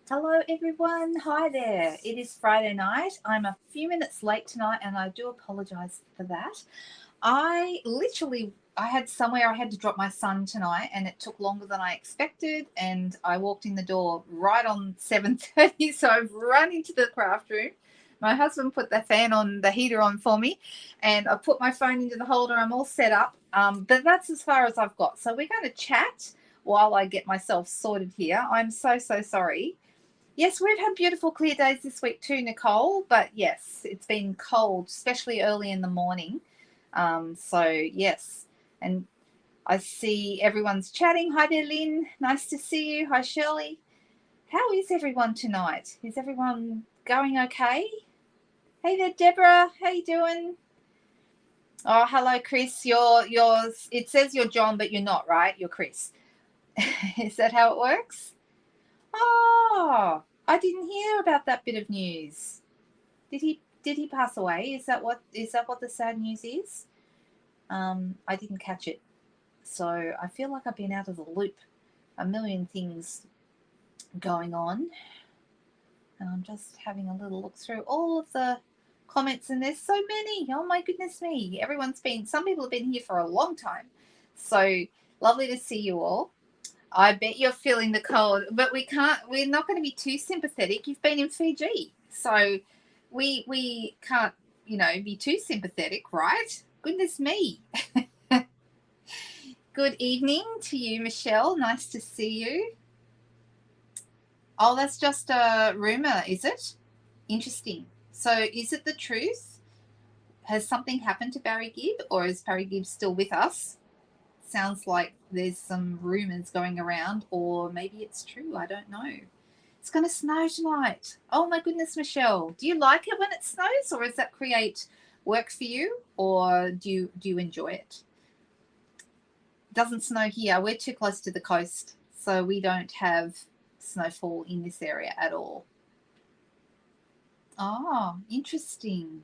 Hello, everyone. Hi there. It is Friday night. I'm a few minutes late tonight, and I do apologize for that. I had somewhere I had to drop my son tonight, and it took longer than I expected. And I walked in the door right on 7:30, so I've run into the craft room. My husband put the heater on for me, and I put my phone into the holder. I'm all set up, but that's as far as I've got. So we're going to chat while I get myself sorted here. I'm so sorry. Yes, we've had beautiful clear days this week too, Nicole. But yes, it's been cold, especially early in the morning. So yes, and I see everyone's chatting. Hi there, Lynn. Nice to see you. Hi, Shirley. How is everyone tonight? Is everyone going okay? Hey there, Deborah. How you doing? Oh, hello, Chris. Yours. It says you're John, but you're not, right? You're Chris. Is that how it works? Oh, I didn't hear about that bit of news. Did he pass away? Is that what the sad news is? I didn't catch it. So I feel like I've been out of the loop. A million things going on. And I'm just having a little look through all of the comments, and there's so many. Oh my goodness me. Some people have been here for a long time. So lovely to see you all. I bet you're feeling the cold, but we're not going to be too sympathetic. You've been in Fiji. So we can't, be too sympathetic, right? Goodness me. Good evening to you, Michelle. Nice to see you. Oh, that's just a rumor, is it? Interesting. So is it the truth? Has something happened to Barry Gibb, or is Barry Gibb still with us? Sounds like there's some rumors going around, or maybe it's true. I don't know. It's going to snow tonight. Oh my goodness, Michelle. Do you like it when it snows, or does that create work for you, or do you enjoy it? It doesn't snow here. We're too close to the coast, so we don't have snowfall in this area at all. Oh, interesting.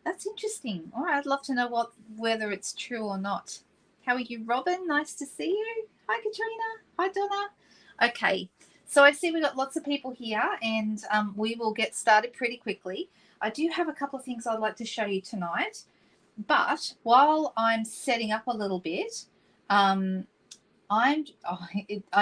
That's interesting. All right, I'd love to know whether it's true or not. How are you, Robin? Nice to see you. Hi, Katrina. Hi, Donna. Okay, so I see we've got lots of people here, and we will get started pretty quickly. I do have a couple of things I'd like to show you tonight, but while I'm setting up a little bit, um, I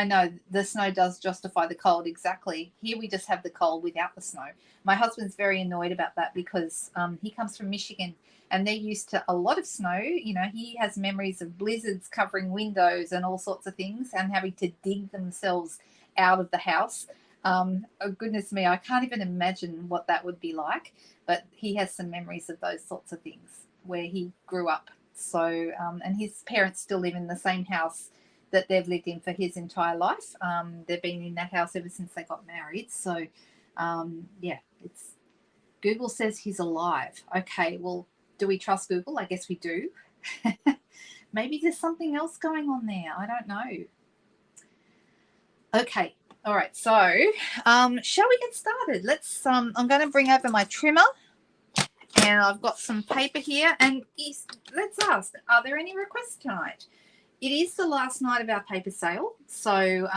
know the snow does justify the cold, exactly. Here we just have the cold without the snow. My husband's very annoyed about that because he comes from Michigan, and they're used to a lot of snow. He has memories of blizzards covering windows and all sorts of things, and having to dig themselves out of the house. Oh, goodness me, I can't even imagine what that would be like. But he has some memories of those sorts of things where he grew up. So, and his parents still live in the same house that they've lived in for his entire life. They've been in that house ever since they got married. So, yeah, it's Google says he's alive. Okay, well, do we trust Google? I guess we do. Maybe there's something else going on there. I don't know. Okay, all right. So, shall we get started? Let's. I'm going to bring over my trimmer, and I've got some paper here. And let's ask: are there any requests tonight? It is the last night of our paper sale. So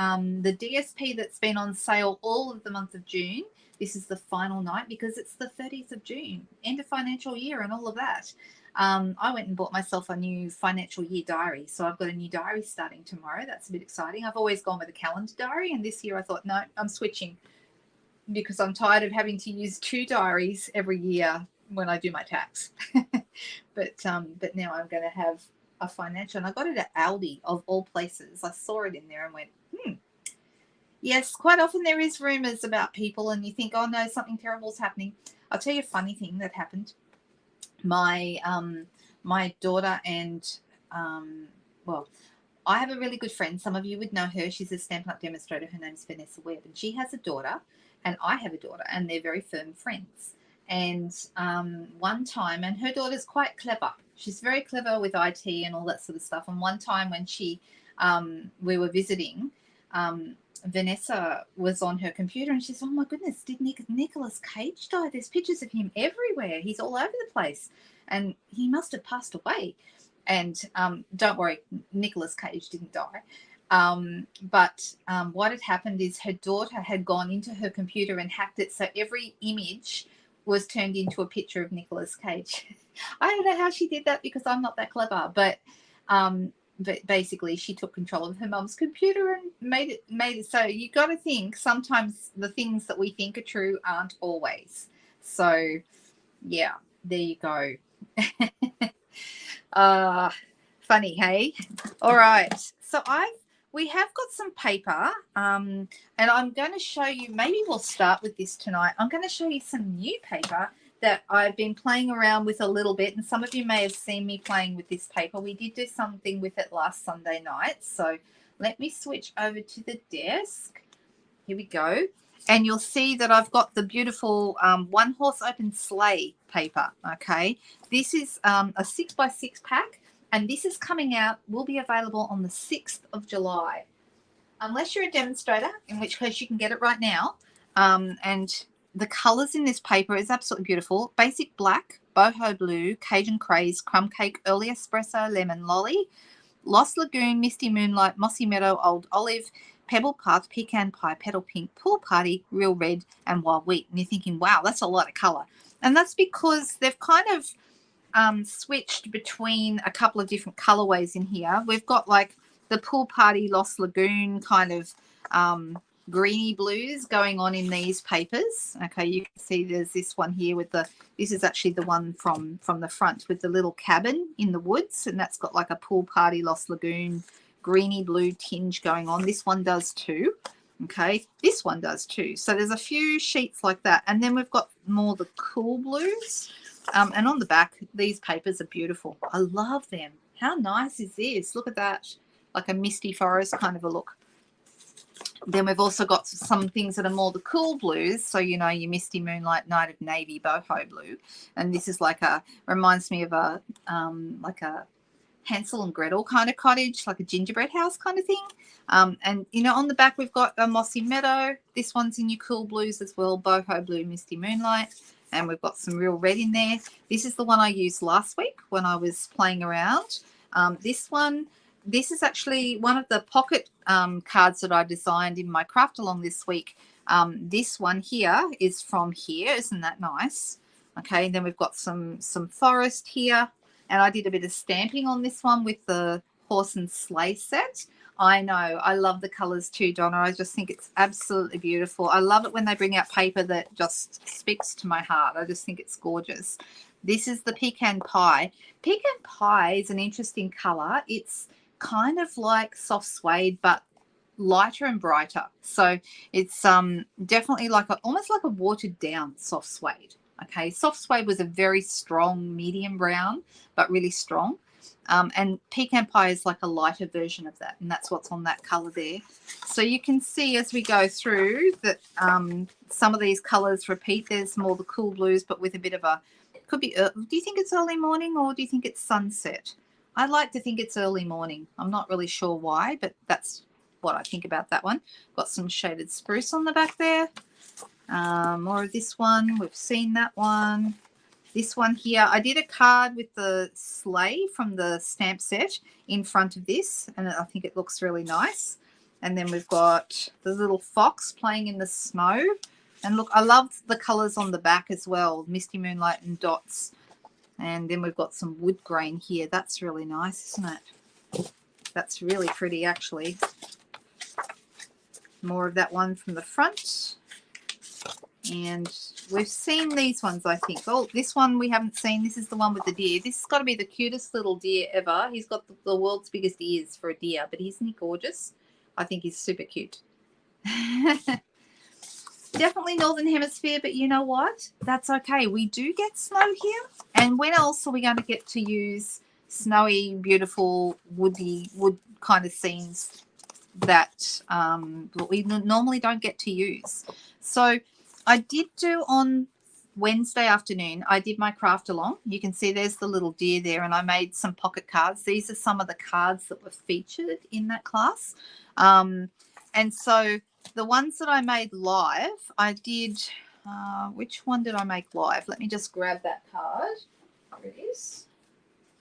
the DSP that's been on sale all of the month of June, this is the final night because it's the 30th of June, end of financial year and all of that. I went and bought myself a new financial year diary. So I've got a new diary starting tomorrow. That's a bit exciting. I've always gone with a calendar diary, and this year I thought, no, I'm switching because I'm tired of having to use two diaries every year when I do my tax. But now I'm going to have a financial, and I got it at Aldi of all places. I saw it in there and went, yes, quite often there is rumors about people, and you think, oh no, something terrible is happening. I'll tell you a funny thing that happened. My daughter and well, I have a really good friend. Some of you would know her. She's a Stampin' Up demonstrator. Her name's Vanessa Webb, and she has a daughter, and I have a daughter, and they're very firm friends. And one time, and her daughter's quite clever. She's very clever with IT and all that sort of stuff. And one time when we were visiting, Vanessa was on her computer, and she said, oh my goodness, did Nicolas Cage die? There's pictures of him everywhere. He's all over the place, and he must have passed away. And don't worry, Nicolas Cage didn't die. What had happened is her daughter had gone into her computer and hacked it, so every image was turned into a picture of Nicolas Cage. I don't know how she did that because I'm not that clever, but basically she took control of her mum's computer and made it so you got to think sometimes the things that we think are true aren't always. So yeah, there you go. Funny, hey? All right. So we have got some paper, and I'm going to show you, maybe we'll start with this tonight. I'm going to show you some new paper that I've been playing around with a little bit, and some of you may have seen me playing with this paper. We did do something with it last Sunday night. So let me switch over to the desk. Here we go. And you'll see that I've got the beautiful one horse open sleigh paper. Okay. This is a 6x6 pack. And this is coming out, will be available on the 6th of July. Unless you're a demonstrator, in which case you can get it right now. And the colours in this paper is absolutely beautiful. Basic black, boho blue, Cajun craze, crumb cake, early espresso, lemon lolly, Lost Lagoon, misty moonlight, mossy meadow, old olive, pebble path, pecan pie, petal pink, pool party, real red, and wild wheat. And you're thinking, wow, that's a lot of colour. And that's because they've kind of switched between a couple of different colorways in here. We've got like the pool party Lost Lagoon kind of greeny blues going on in these papers. Okay, you can see there's this one here with this is actually the one from the front with the little cabin in the woods, and that's got like a pool party Lost Lagoon greeny blue tinge going on. This one does too. Okay, this one does too. So there's a few sheets like that, and then we've got more the cool blues. And on the back, these papers are beautiful. I love them. How nice is this? Look at that. Like a misty forest kind of a look. Then we've also got some things that are more the cool blues. So, you know, your misty moonlight, night of navy, boho blue. And this is like reminds me of like a Hansel and Gretel kind of cottage, like a gingerbread house kind of thing. And, you know, on the back, we've got a mossy meadow. This one's in your cool blues as well, boho blue, misty moonlight. And we've got some real red in there. This is the one I used last week when I was playing around. This is actually one of the pocket cards that I designed in my craft along this week. This one here is from here. Isn't that nice? Okay, and then we've got some forest here. And I did a bit of stamping on this one with the horse and sleigh set. I know. I love the colours too, Donna. I just think it's absolutely beautiful. I love it when they bring out paper that just speaks to my heart. I just think it's gorgeous. This is the pecan pie. Pecan pie is an interesting colour. It's kind of like soft suede, but lighter and brighter. So it's definitely like almost like a watered down soft suede. Okay, soft suede was a very strong medium brown, but really strong. And pecan pie is like a lighter version of that, and that's what's on that color there. So you can see as we go through that some of these colors repeat. There's more the cool blues, but with a bit of a, could be, do you think it's early morning or do you think it's sunset? I like to think it's early morning. I'm not really sure why, but that's what I think about that one. Got some shaded spruce on the back there. More of this one. We've seen that one. This one here, I did a card with the sleigh from the stamp set in front of this, and I think it looks really nice. And then we've got the little fox playing in the snow. And look, I love the colours on the back as well, misty moonlight and dots. And then we've got some wood grain here. That's really nice, isn't it? That's really pretty, actually. More of that one from the front. And we've seen these ones, I think. Oh, this one we haven't seen. This is the one with the deer. This has got to be the cutest little deer ever. He's got the world's biggest ears for a deer, but isn't he gorgeous? I think he's super cute. Definitely Northern Hemisphere, but you know what? That's okay. We do get snow here. And when else are we going to get to use snowy, beautiful, wood kind of scenes that we normally don't get to use? So I did do on Wednesday afternoon, I did my craft along. You can see there's the little deer there, and I made some pocket cards. These are some of the cards that were featured in that class. And so the ones that I made live, I did, which one did I make live? Let me just grab that card. There it is.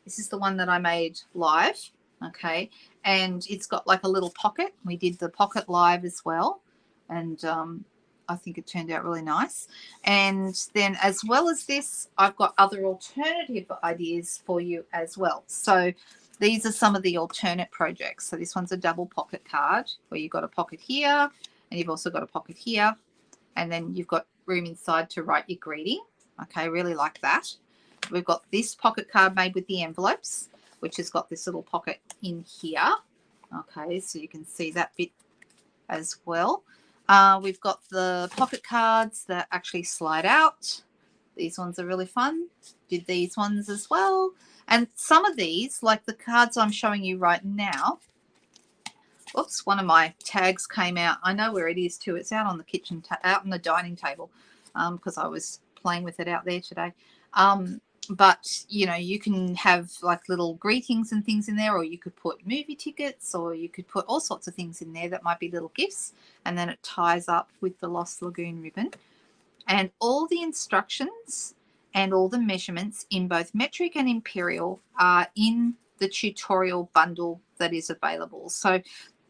This is the one that I made live. Okay, and it's got like a little pocket. We did the pocket live as well, and I think it turned out really nice. And then as well as this, I've got other alternative ideas for you as well. So these are some of the alternate projects. So this one's a double pocket card where you've got a pocket here and you've also got a pocket here, and then you've got room inside to write your greeting. Okay, really like that. We've got this pocket card made with the envelopes, which has got this little pocket in here. Okay, so you can see that bit as well. We've got the pocket cards that actually slide out. These ones are really fun. Did these ones as well. And some of these, like the cards I'm showing you right now, oops, one of my tags came out. I know where it is too. It's out on the kitchen, out on the dining table, because I was playing with it out there today. But you know, you can have like little greetings and things in there, or you could put movie tickets, or you could put all sorts of things in there that might be little gifts, and then it ties up with the Lost Lagoon ribbon. And all the instructions and all the measurements in both metric and imperial are in the tutorial bundle that is available. So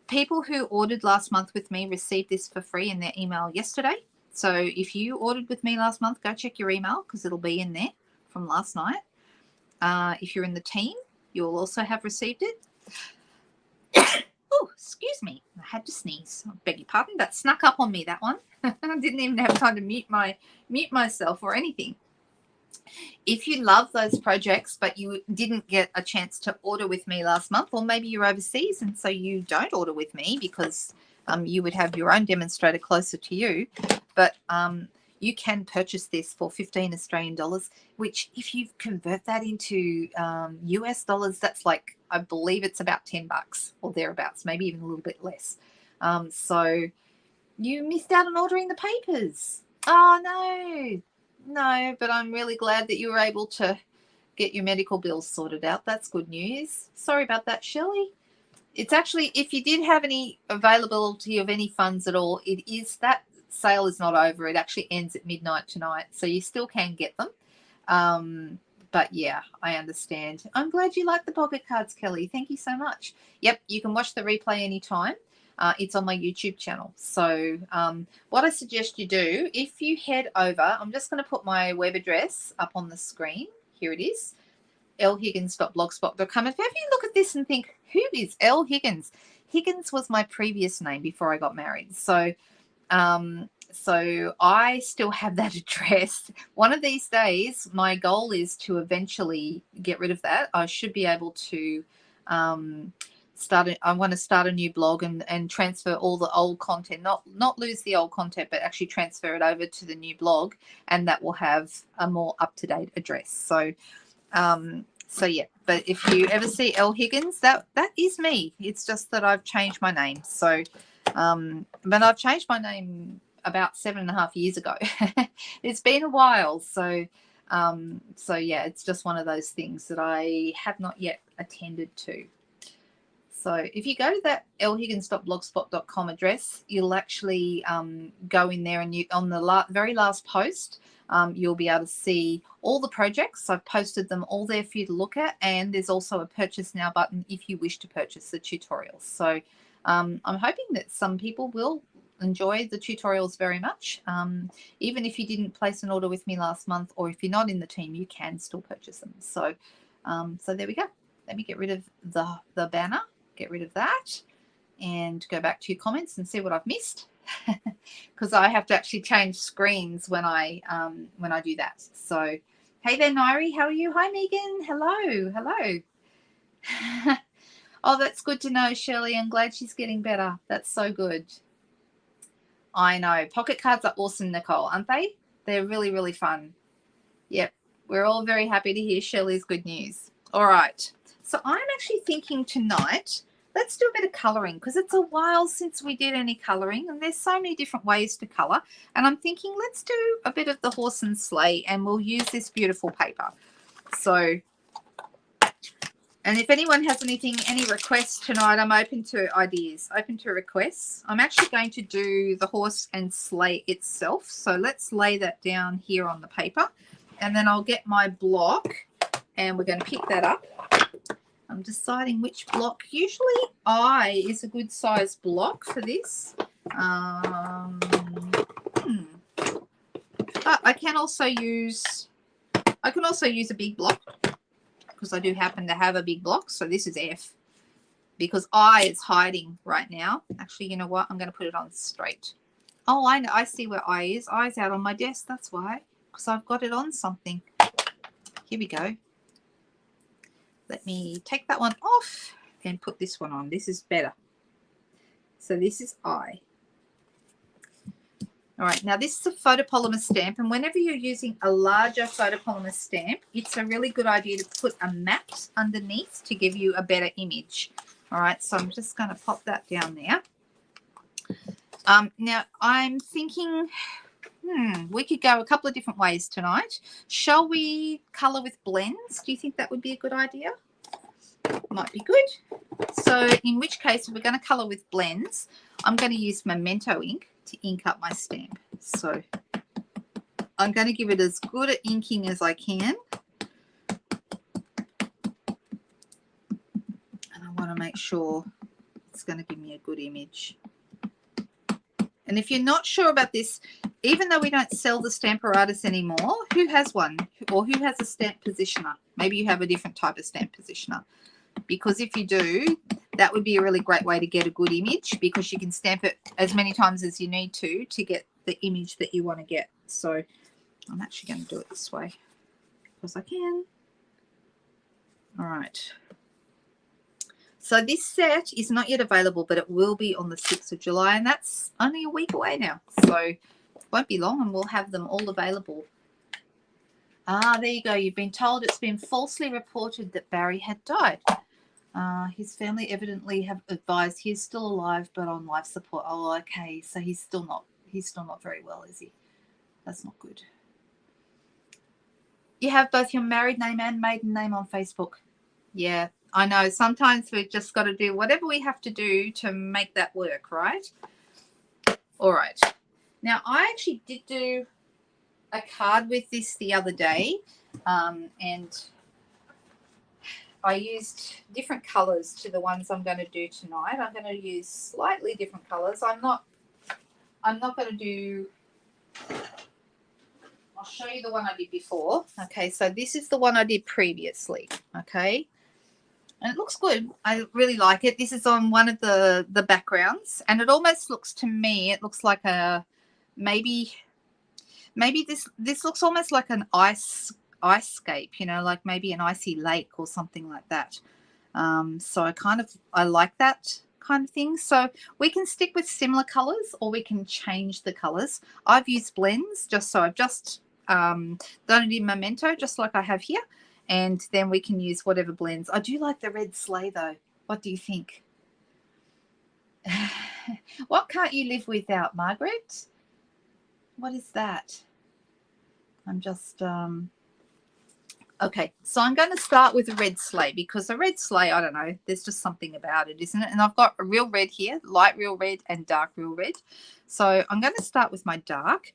people who ordered last month with me received this for free in their email yesterday. So if you ordered with me last month, go check your email because it'll be in there from last night. If you're in the team, you'll also have received it. Oh, excuse me. I had to sneeze. I beg your pardon. That snuck up on me, that one. I didn't even have time to mute myself or anything. If you love those projects, but you didn't get a chance to order with me last month, or maybe you're overseas and so you don't order with me because you would have your own demonstrator closer to you, but you can purchase this for 15 Australian dollars, which if you convert that into US dollars, that's like, I believe it's about $10 or thereabouts, maybe even a little bit less. So you missed out on ordering the papers. Oh, no, but I'm really glad that you were able to get your medical bills sorted out. That's good news. Sorry about that, Shelley. It's actually, if you did have any availability of any funds at all, it is, that sale is not over. It actually ends at midnight tonight, so you still can get them. But yeah, I understand. I'm glad you like the pocket cards, Kelly. Thank you so much. Yep, you can watch the replay anytime. It's on my YouTube channel. So what I suggest you do, if you head over, I'm just going to put my web address up on the screen. Here it is, lhiggins.blogspot.com. If you look at this and think, who is L. Higgins? Higgins was my previous name before I got married. So so I still have that address. One of these days, my goal is to eventually get rid of that. I should be able to I want to start a new blog and transfer all the old content, not lose the old content, but actually transfer it over to the new blog, and that will have a more up-to-date address. So so yeah, but if you ever see L. Higgins, that is me. It's just that I've changed my name. So but I've changed my name about 7.5 years ago. It's been a while. So so yeah, it's just one of those things that I have not yet attended to. So if you go to that lhiggins.blogspot.com address, you'll actually go in there, and on the very last post, you'll be able to see all the projects. I've posted them all there for you to look at, and there's also a purchase now button if you wish to purchase the tutorials. So I'm hoping that some people will enjoy the tutorials very much. Even if you didn't place an order with me last month, or if you're not in the team, you can still purchase them. So so there we go. Let me get rid of the banner. Get rid of that and go back to your comments and see what I've missed, because I have to actually change screens when I do that. So hey there, Nairi, how are you? Hi Megan, hello. Oh, that's good to know, Shelley. I'm glad she's getting better. That's so good. I know, pocket cards are awesome, Nicole, aren't they? They're really, really fun. Yep, we're all very happy to hear Shelley's good news. All right. So I'm actually thinking tonight, let's do a bit of colouring, because it's a while since we did any colouring, and there's so many different ways to colour. And I'm thinking let's do a bit of the horse and sleigh, and we'll use this beautiful paper. So, and if anyone has any requests tonight, I'm open to ideas, open to requests. I'm actually going to do the horse and sleigh itself. So let's lay that down here on the paper, and then I'll get my block, and we're going to pick that up. I'm deciding which block. Usually I is a good size block for this. But I can also use a big block because I do happen to have a big block. So this is F because I is hiding right now. Actually, you know what? I'm going to put it on straight. Oh, I know. I see where I is. I's out on my desk. That's why, because I've got it on something. Here we go. Let me take that one off and put this one on. This is better. So this is I. All right, now this is a photopolymer stamp, and whenever you're using a larger photopolymer stamp, it's a really good idea to put a matte underneath to give you a better image. All right, so I'm just going to pop that down there. Now I'm thinking, we could go a couple of different ways tonight. Shall we colour with blends? Do you think that would be a good idea? Might be good. So in which case, if we're going to colour with blends, I'm going to use Memento ink to ink up my stamp. So I'm going to give it as good at inking as I can. And I want to make sure it's going to give me a good image. And if you're not sure about this, even though we don't sell the Stamparatus anymore, who has one? Or who has a stamp positioner? Maybe you have a different type of stamp positioner. Because if you do, that would be a really great way to get a good image, because you can stamp it as many times as you need to get the image that you want to get. So I'm actually going to do it this way because I can. All right. So this set is not yet available, but it will be on the 6th of July, and that's only a week away now. So it won't be long and we'll have them all available. Ah, there you go. You've been told it's been falsely reported that Barry had died. His family evidently have advised he is still alive but on life support. Oh, okay. So he's still not very well, is he? That's not good. You have both your married name and maiden name on Facebook. Yeah, I know. Sometimes we've just got to do whatever we have to do to make that work, right? All right. Now, I actually did do a card with this the other day, and I used different colors to the ones I'm going to do tonight. I'm going to use slightly different colors. I'm not going to do, I'll show you the one I did before. Okay, so this is the one I did previously. Okay, and it looks good. I really like it. This is on one of the backgrounds, and it almost looks to me, it looks like a, maybe this looks almost like an icescape, you know, like maybe an icy lake or something like that. So I like that kind of thing. So we can stick with similar colors or we can change the colors. I've used blends I've just done it in Memento, just like I have here. And then we can use whatever blends. I do like the red sleigh though. What do you think? What can't you live without, Margaret? What is that? I'm just, okay. So I'm going to start with a red sleigh because the red sleigh, I don't know, there's just something about it, isn't it? And I've got a real red here, light real red and dark real red. So I'm going to start with my dark.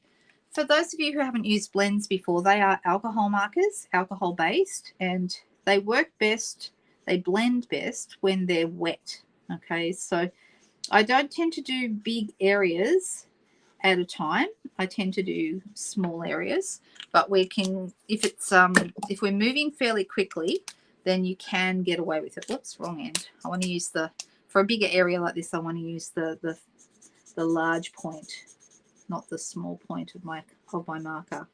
For those of you who haven't used blends before, they are alcohol markers, alcohol based, and they work best, they blend best when they're wet. Okay, so I don't tend to do big areas at a time. I tend to do small areas, but we can, if we're moving fairly quickly, then you can get away with it. Whoops, wrong end. I want to use for a bigger area like this, I want to use the large point, not the small point of my marker.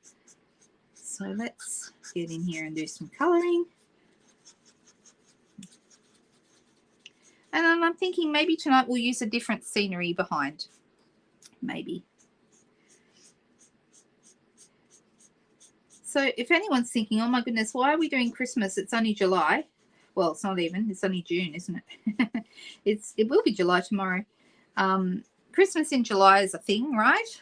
So let's get in here and do some coloring. And I'm thinking maybe tonight we'll use a different scenery behind. Maybe. So if anyone's thinking, oh my goodness, why are we doing Christmas? It's only July. Well, it's not even. It's only June, isn't it? It will be July tomorrow. Christmas in July is a thing, right?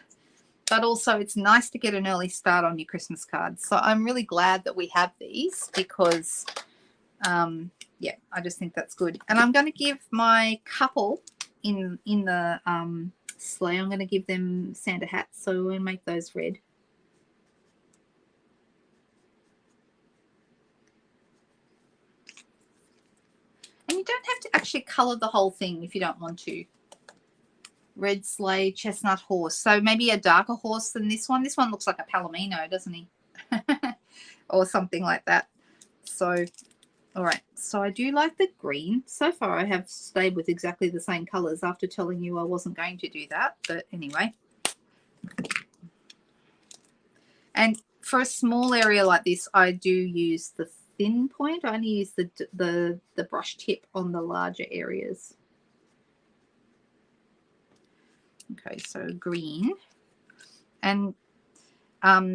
But also it's nice to get an early start on your Christmas cards. So I'm really glad that we have these because, yeah, I just think that's good. And I'm going to give my couple in the sleigh, I'm going to give them Santa hats. So we're going to make those red. actually color the whole thing if you don't want to. Red sleigh, chestnut horse. So maybe a darker horse than this one. This one looks like a palomino, doesn't he? Or something like that. So, all right. So I do like the green. So far I have stayed with exactly the same colors after telling you I wasn't going to do that. But anyway. And for a small area like this, I do use the thin point. I only use the brush tip on the larger areas. Okay, so green. And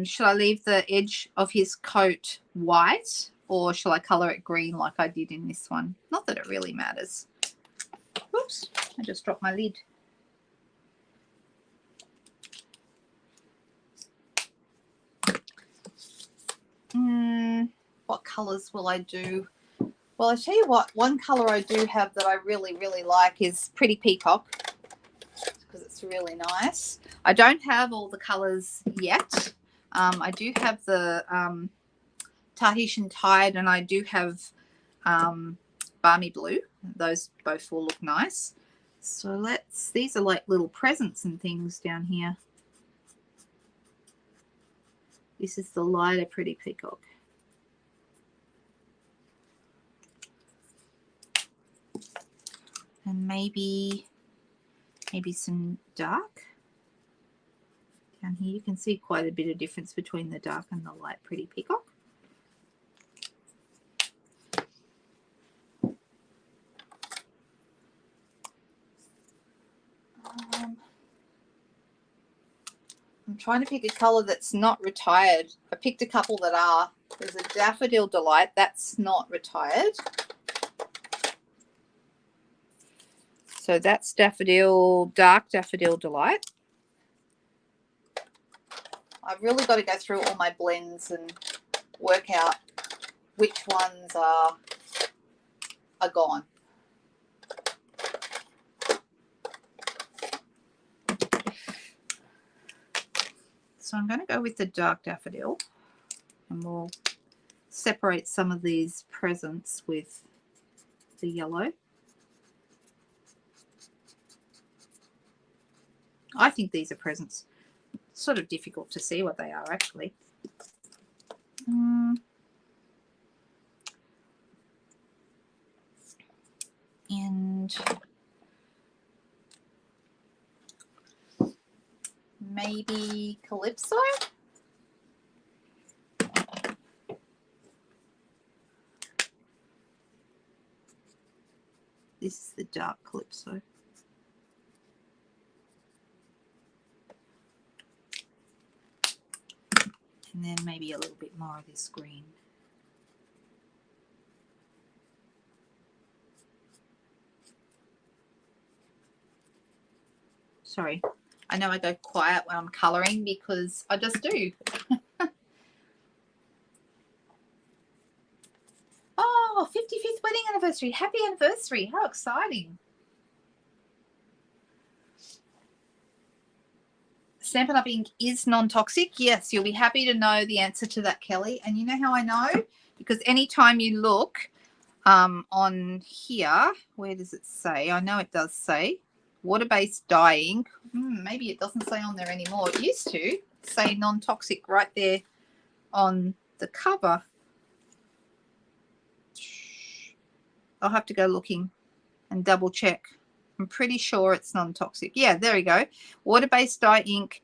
should I leave the edge of his coat white, or shall I color it green like I did in this one? Not that it really matters. Oops, I just dropped my lid. What colors will I do? Well, I tell you what, one color I do have that I really, really like is Pretty Peacock, because it's really nice. I don't have all the colors yet. I do have the Tahitian Tide, and I do have Balmy Blue. Those both will look nice. So these are like little presents and things down here. This is the lighter Pretty Peacock. And maybe some dark. Down here you can see quite a bit of difference between the dark and the light Pretty Peacock. I'm trying to pick a colour that's not retired. I picked a couple that are. There's a Daffodil Delight. That's not retired. So that's Daffodil, Dark Daffodil Delight. I've really got to go through all my blends and work out which ones are gone. So I'm going to go with the Dark Daffodil, and we'll separate some of these presents with the yellow. I think these are presents. It's sort of difficult to see what they are actually. And maybe Calypso. This is the dark Calypso. And then maybe a little bit more of this green. Sorry, I know I go quiet when I'm colouring because I just do. Oh, 55th wedding anniversary. Happy anniversary. How exciting. Stampin' Up! Ink is non-toxic. Yes, you'll be happy to know the answer to that, Kelly. And you know how I know? Because anytime you look on here, where does it say? I know it does say water-based dye ink. Maybe it doesn't say on there anymore. It used to say non-toxic right there on the cover. I'll have to go looking and double check. I'm pretty sure it's non-toxic. Yeah, there we go. Water-based dye ink,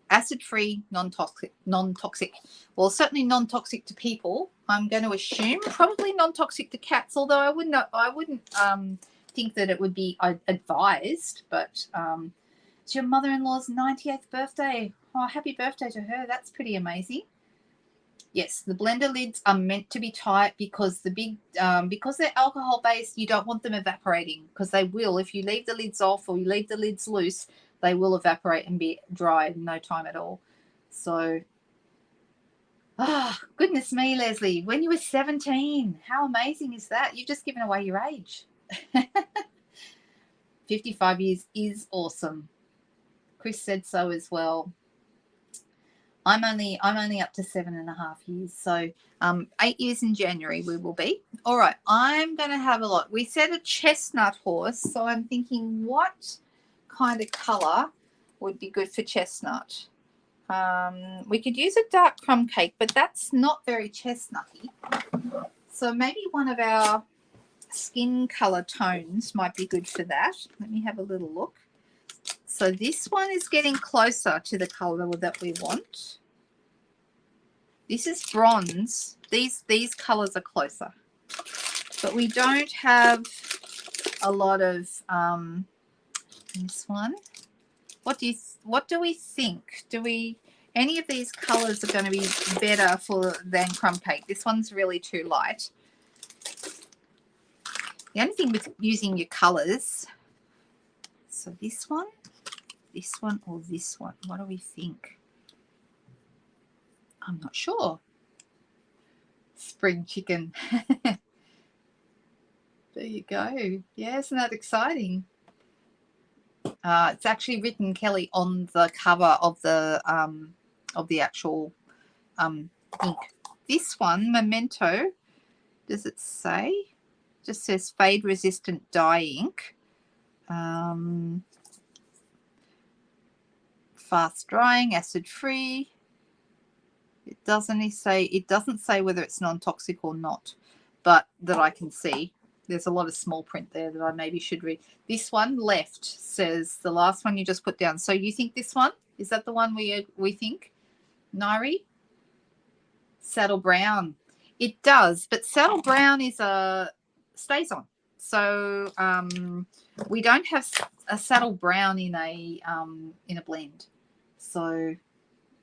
acid-free, non-toxic. Well, certainly non-toxic to people. I'm going to assume probably non-toxic to cats, although I wouldn't think that it would be advised. But it's your mother-in-law's 98th birthday. Oh, happy birthday to her. That's pretty amazing. Yes, the blender lids are meant to be tight because because they're alcohol based, you don't want them evaporating, because they will. If you leave the lids off or you leave the lids loose, they will evaporate and be dry in no time at all. So, goodness me, Leslie, when you were 17, how amazing is that? You've just given away your age. 55 years is awesome. Chris said so as well. I'm only up to 7.5 years. So 8 years in January we will be. All right, I'm going to have a look. We said a chestnut horse, so I'm thinking what kind of color would be good for chestnut? We could use a dark crumb cake, but that's not very chestnutty. So maybe one of our skin color tones might be good for that. Let me have a little look. So this one is getting closer to the color that we want. This is bronze. These colors are closer, but we don't have a lot of this one. What do we think? Any of these colors are going to be better than crumb cake? This one's really too light. The only thing with using your colors, so this one, or this one, what do we think? I'm not sure. Spring chicken. There you go. Yeah, isn't that exciting? It's actually written, Kelly, on the cover of the actual ink. This one, Memento, does it say? Just says fade resistant dye ink. Fast drying, acid free. It doesn't say whether it's non-toxic or not, but that I can see. There's a lot of small print there that I maybe should read. This one left says the last one you just put down. So you think this one? Is that the one we think? Nairi? Saddle brown. It does, but saddle brown is stays on. So we don't have a saddle brown in a blend. So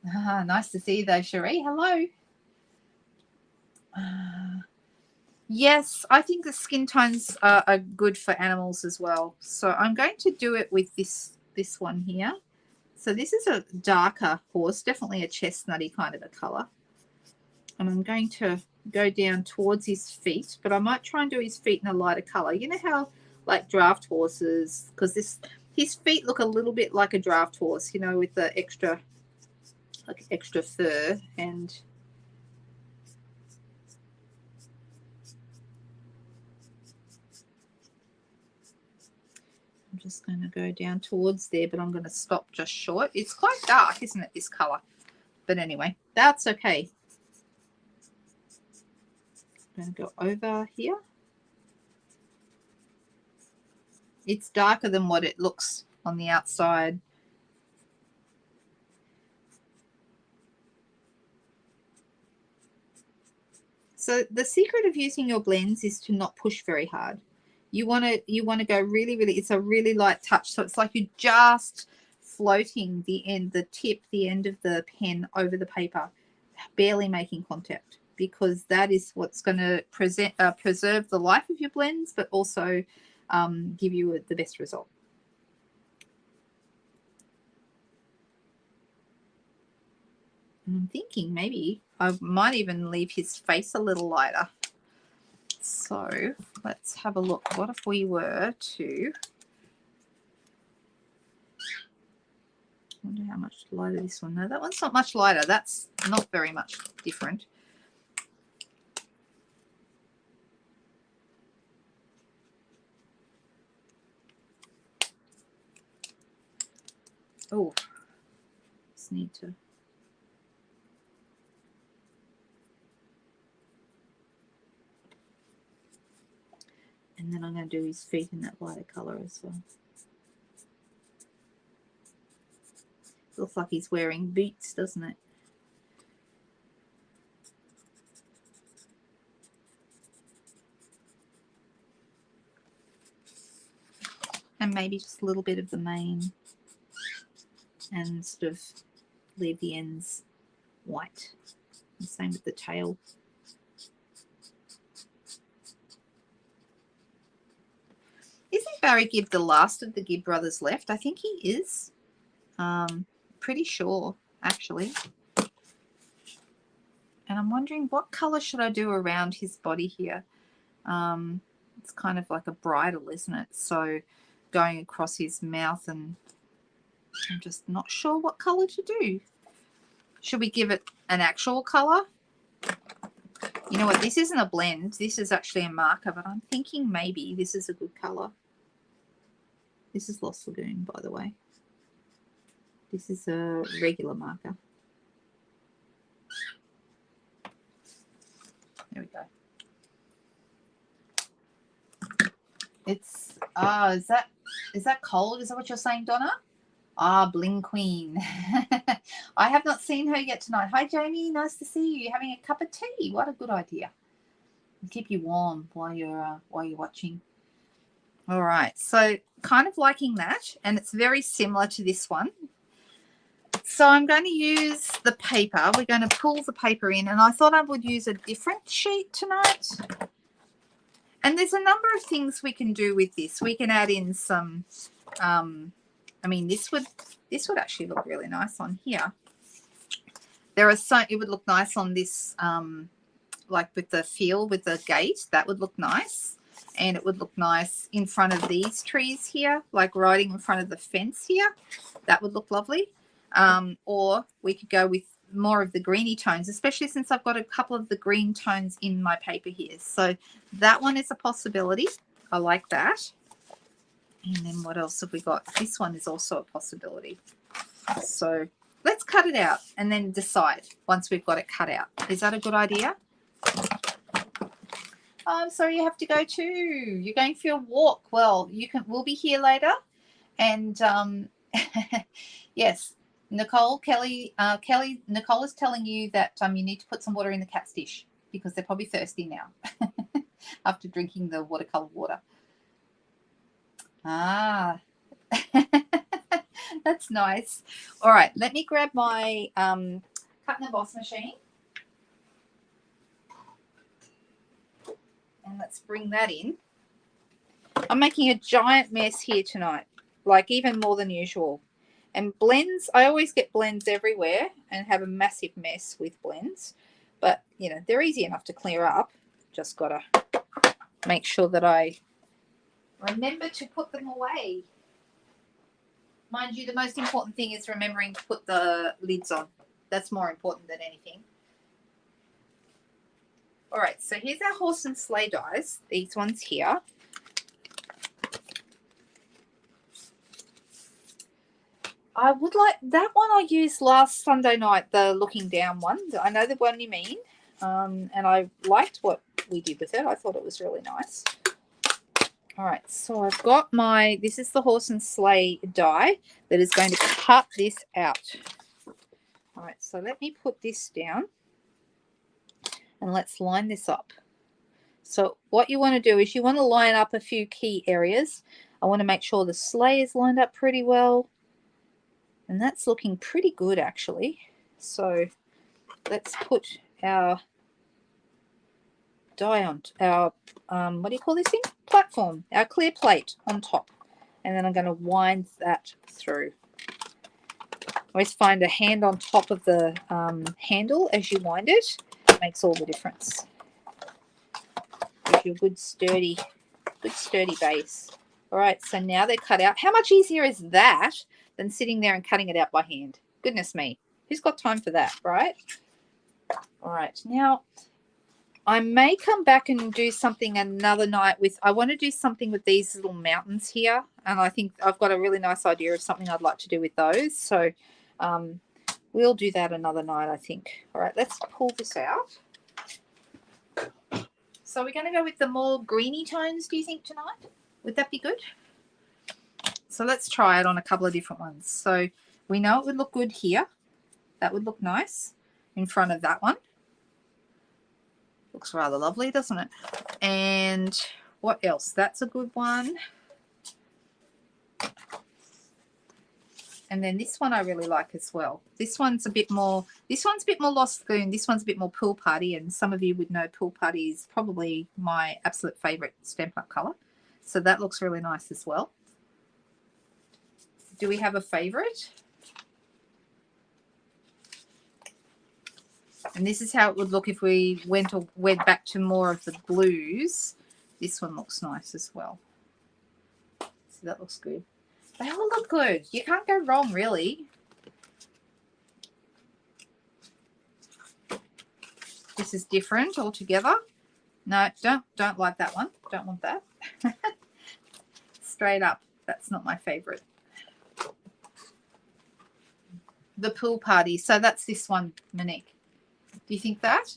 nice to see you though, Cherie. Hello. Yes, I think the skin tones are good for animals as well. So I'm going to do it with this one here. So this is a darker horse, definitely a chestnutty kind of a color. And I'm going to go down towards his feet, but I might try and do his feet in a lighter color. You know how like draft horses, because his feet look a little bit like a draft horse, you know, with the extra fur. And I'm just going to go down towards there, but I'm going to stop just short. It's quite dark, isn't it, this color? But anyway, that's okay. I'm going to go over here. It's darker than what it looks on the outside. So the secret of using your blends is to not push very hard. You want to go really, really, it's a really light touch. So it's like you're just floating the end of the pen over the paper, barely making contact, because that is what's going to preserve the life of your blends, but also give you the best result. And I'm thinking maybe I might even leave his face a little lighter. So let's have a look. What if we were to, I wonder how much lighter this one. No, that one's not much lighter. That's not very much different. Oh, just need to. And then I'm going to do his feet in that lighter color as well. Looks like he's wearing boots, doesn't it? And maybe just a little bit of the mane, and sort of leave the ends white. The same with the tail. Isn't Barry Gibb the last of the Gibb brothers left? I think he is. Pretty sure, actually. And I'm wondering what color should I do around his body here? It's kind of like a bridle, isn't it? So going across his mouth, and I'm just not sure what color to do. Should we give it an actual color? You know what? This isn't a blend. This is actually a marker, but I'm thinking maybe this is a good color. This is Lost Lagoon, by the way. This is a regular marker. There we go. It's is that cold? Is that what you're saying, Donna? Ah, Bling Queen. I have not seen her yet tonight. Hi, Jamie. Nice to see you. You're having a cup of tea. What a good idea. It'll keep you warm while you're watching. All right. So kind of liking that, and it's very similar to this one. So I'm going to use the paper. We're going to pull the paper in, and I thought I would use a different sheet tonight. And there's a number of things we can do with this. We can add in some, I mean, this would actually look really nice on here. It would look nice on this, like with the field, with the gate. That would look nice. And it would look nice in front of these trees here, like riding in front of the fence here. That would look lovely. Or we could go with more of the greeny tones, especially since I've got a couple of the green tones in my paper here. So that one is a possibility. I like that. And then what else have we got? This one is also a possibility. So let's cut it out and then decide once we've got it cut out. Is that a good idea? Oh, I'm sorry you have to go too. You're going for your walk. Well, we'll be here later. And yes, Nicole is telling you that you need to put some water in the cat's dish because they're probably thirsty now after drinking the watercolor water. Ah, that's nice. All right, let me grab my cut and emboss machine. And let's bring that in. I'm making a giant mess here tonight, like even more than usual. And blends, I always get blends everywhere and have a massive mess with blends. But, you know, they're easy enough to clear up. Just got to make sure that I remember to put them away. Mind you, the most important thing is remembering to put the lids on. That's more important than anything. All right, so here's our horse and sleigh dies. These ones here. I would like that one I used last Sunday night, the looking down one. I know the one you mean. And I liked what we did with it. I thought it was really nice. All right, so I've got this is the horse and sleigh die that is going to cut this out. All right, so let me put this down and let's line this up. So what you want to do is you want to line up a few key areas. I want to make sure the sleigh is lined up pretty well. And that's looking pretty good, actually. So let's put our die on our, what do you call this thing? Platform, our clear plate on top. And then I'm going to wind that through. Always find a hand on top of the handle as you wind it. It makes all the difference. Gives you a good sturdy base. All right, so now they're cut out. How much easier is that than sitting there and cutting it out by hand? Goodness me. Who's got time for that, right? All right, now I may come back and do something another night with, I want to do something with these little mountains here. And I think I've got a really nice idea of something I'd like to do with those. So we'll do that another night, I think. All right, let's pull this out. So we're going to go with the more greeny tones, do you think, tonight? Would that be good? So let's try it on a couple of different ones. So we know it would look good here. That would look nice in front of that one. Looks rather lovely, doesn't it? And what else? That's a good one. And then this one I really like as well. This one's a bit more Lost Lagoon. This one's a bit more Pool Party. And some of you would know Pool Party is probably my absolute favorite Stampin' Up color. So that looks really nice as well. Do we have a favorite? And this is how it would look if we went back to more of the blues. This one looks nice as well. So that looks good. They all look good. You can't go wrong, really. This is different altogether. No, don't like that one. Don't want that. Straight up, that's not my favorite. The pool party. So that's this one, Monique. Do you think that?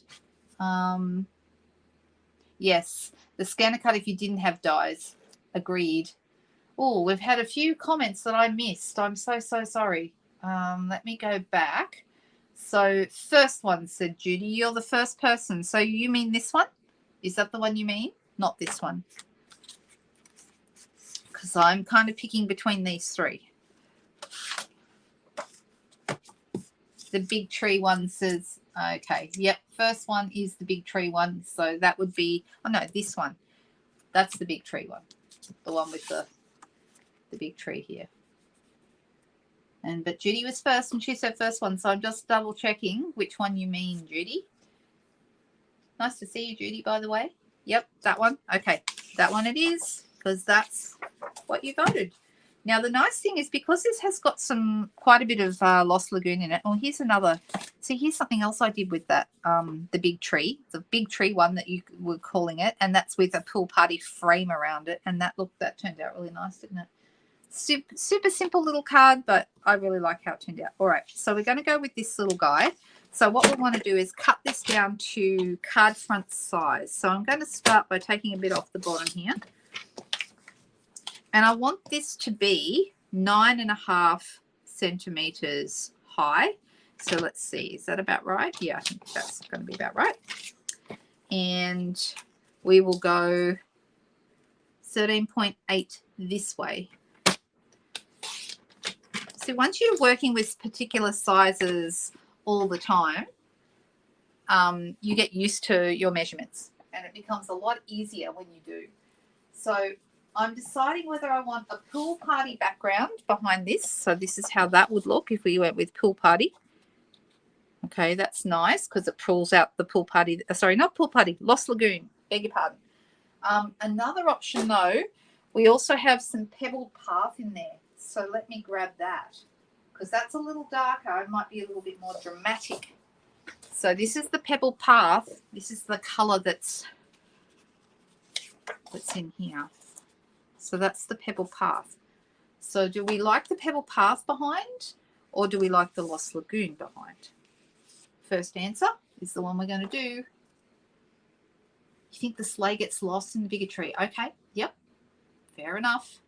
Yes. The scanner cut if you didn't have dies. Agreed. Oh, we've had a few comments that I missed. I'm so sorry. Let me go back. So first one said, Judy, you're the first person. So you mean this one? Is that the one you mean? Not this one. Because I'm kind of picking between these three. The big tree one says, okay, yep, first one is the big tree one. So that would be, oh no, this one. That's the big tree one. The one with the big tree here. But Judy was first and she said first one. So I'm just double checking which one you mean, Judy. Nice to see you, Judy, by the way. Yep, that one. Okay, that one it is, because that's what you voted. Now, the nice thing is because this has got quite a bit of Lost Lagoon in it. Oh, here's another. See, here's something else I did with that, the big tree one that you were calling it, and that's with a pool party frame around it. And that turned out really nice, didn't it? Super simple little card, but I really like how it turned out. All right, so we're going to go with this little guy. So what we want to do is cut this down to card front size. So I'm going to start by taking a bit off the bottom here. And I want this to be 9.5 centimeters high. So let's see, is that about right? Yeah, I think that's going to be about right. And we will go 13.8 this way. So once you're working with particular sizes all the time, you get used to your measurements and it becomes a lot easier when you do. So I'm deciding whether I want a pool party background behind this. So this is how that would look if we went with pool party. Okay, that's nice because it pulls out the pool party. Sorry, not pool party, Lost Lagoon. Beg your pardon. Another option though, we also have some pebbled path in there. So let me grab that because that's a little darker. It might be a little bit more dramatic. So this is the pebbled path. This is the color that's in here. So that's the pebble path. So do we like the pebble path behind or do we like the Lost Lagoon behind? First answer is the one we're going to do. You think the sleigh gets lost in the bigger tree? Okay, yep, fair enough.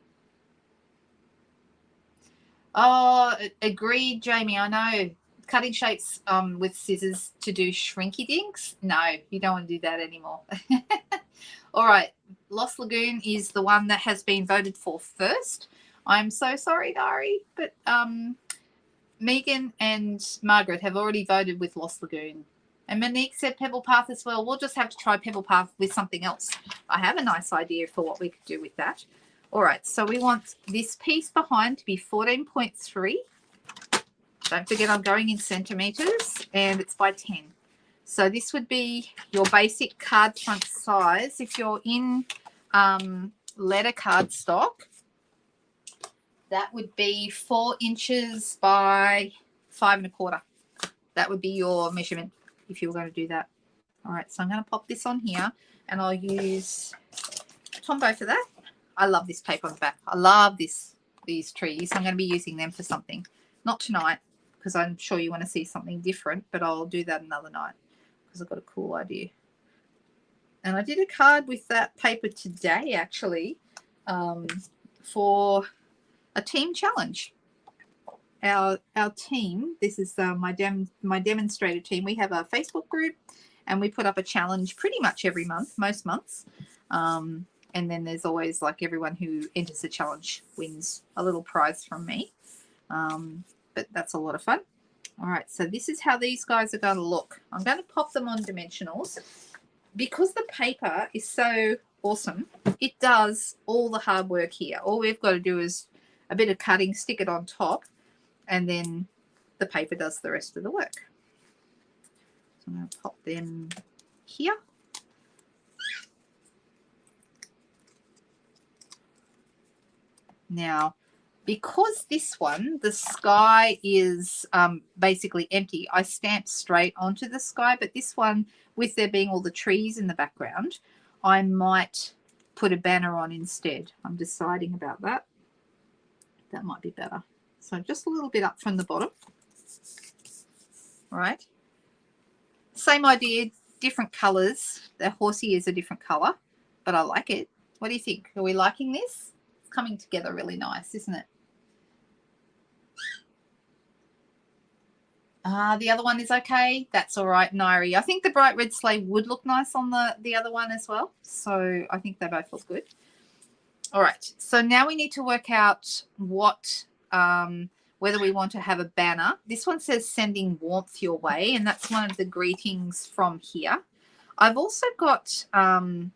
Oh, agreed, Jamie. I know. Cutting shapes with scissors to do shrinky dinks. No, you don't want to do that anymore. All right. Lost Lagoon is the one that has been voted for first. I'm so sorry, Dari, but Megan and Margaret have already voted with Lost Lagoon. And Monique said Pebble Path as well. We'll just have to try Pebble Path with something else. I have a nice idea for what we could do with that. All right, so we want this piece behind to be 14.3. Don't forget I'm going in centimetres and it's by 10. So this would be your basic card front size. If you're in letter card stock, that would be 4 inches by 5.25. That would be your measurement if you were going to do that. All right, so I'm going to pop this on here and I'll use Tombow for that. I love this paper on the back. I love these trees. I'm going to be using them for something. Not tonight because I'm sure you want to see something different, but I'll do that another night because I've got a cool idea. And I did a card with that paper today actually for a team challenge. Our team, this is my demonstrator team. We have a Facebook group and we put up a challenge pretty much every month, most months. And then there's always like everyone who enters the challenge wins a little prize from me. But that's a lot of fun. All right, so this is how these guys are going to look. I'm going to pop them on dimensionals. Because the paper is so awesome, it does all the hard work here. All we've got to do is a bit of cutting, stick it on top, and then the paper does the rest of the work. So I'm going to pop them here. Now, because this one, the sky is basically empty, I stamped straight onto the sky, but this one, with there being all the trees in the background, I might put a banner on instead. I'm deciding about that. That might be better. So just a little bit up from the bottom. All right. Same idea, different colours. The horsey is a different colour, but I like it. What do you think? Are we liking this? It's coming together really nice, isn't it? The other one is okay. That's all right, Nairi. I think the bright red sleigh would look nice on the other one as well. So I think they both look good. All right. So now we need to work out what whether we want to have a banner. This one says sending warmth your way, and that's one of the greetings from here. I've also got some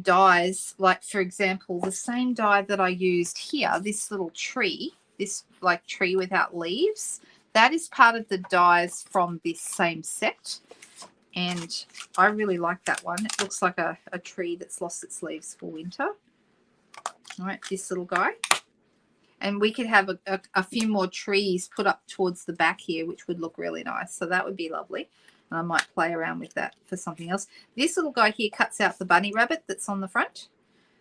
dies, like for example, the same die that I used here, this little tree, this like tree without leaves, that is part of the dies from this same set. And I really like that one. It looks like a tree that's lost its leaves for winter. All right, this little guy. And we could have a few more trees put up towards the back here, which would look really nice. So that would be lovely. And I might play around with that for something else. This little guy here cuts out the bunny rabbit that's on the front.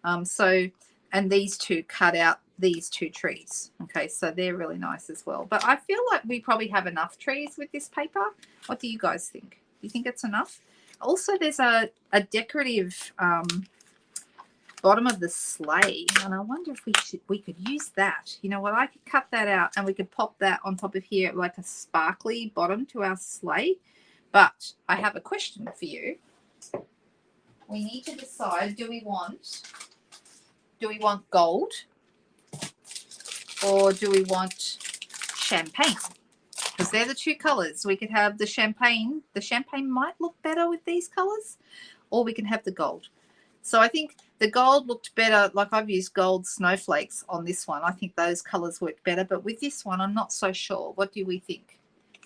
And these two cut out these two trees. Okay, so they're really nice as well. But I feel like we probably have enough trees with this paper. What do you guys think? Do you think it's enough? Also, there's a decorative bottom of the sleigh, and I wonder if we could use that. You know what? I could cut that out, and we could pop that on top of here like a sparkly bottom to our sleigh. But I have a question for you. We need to decide: do we want gold, or do we want champagne? Because they're the two colors. We could have the champagne. The champagne might look better with these colors, or we can have the gold. So I think the gold looked better. Like I've used gold snowflakes on this one. I think those colors work better. But with this one, I'm not so sure. What do we think?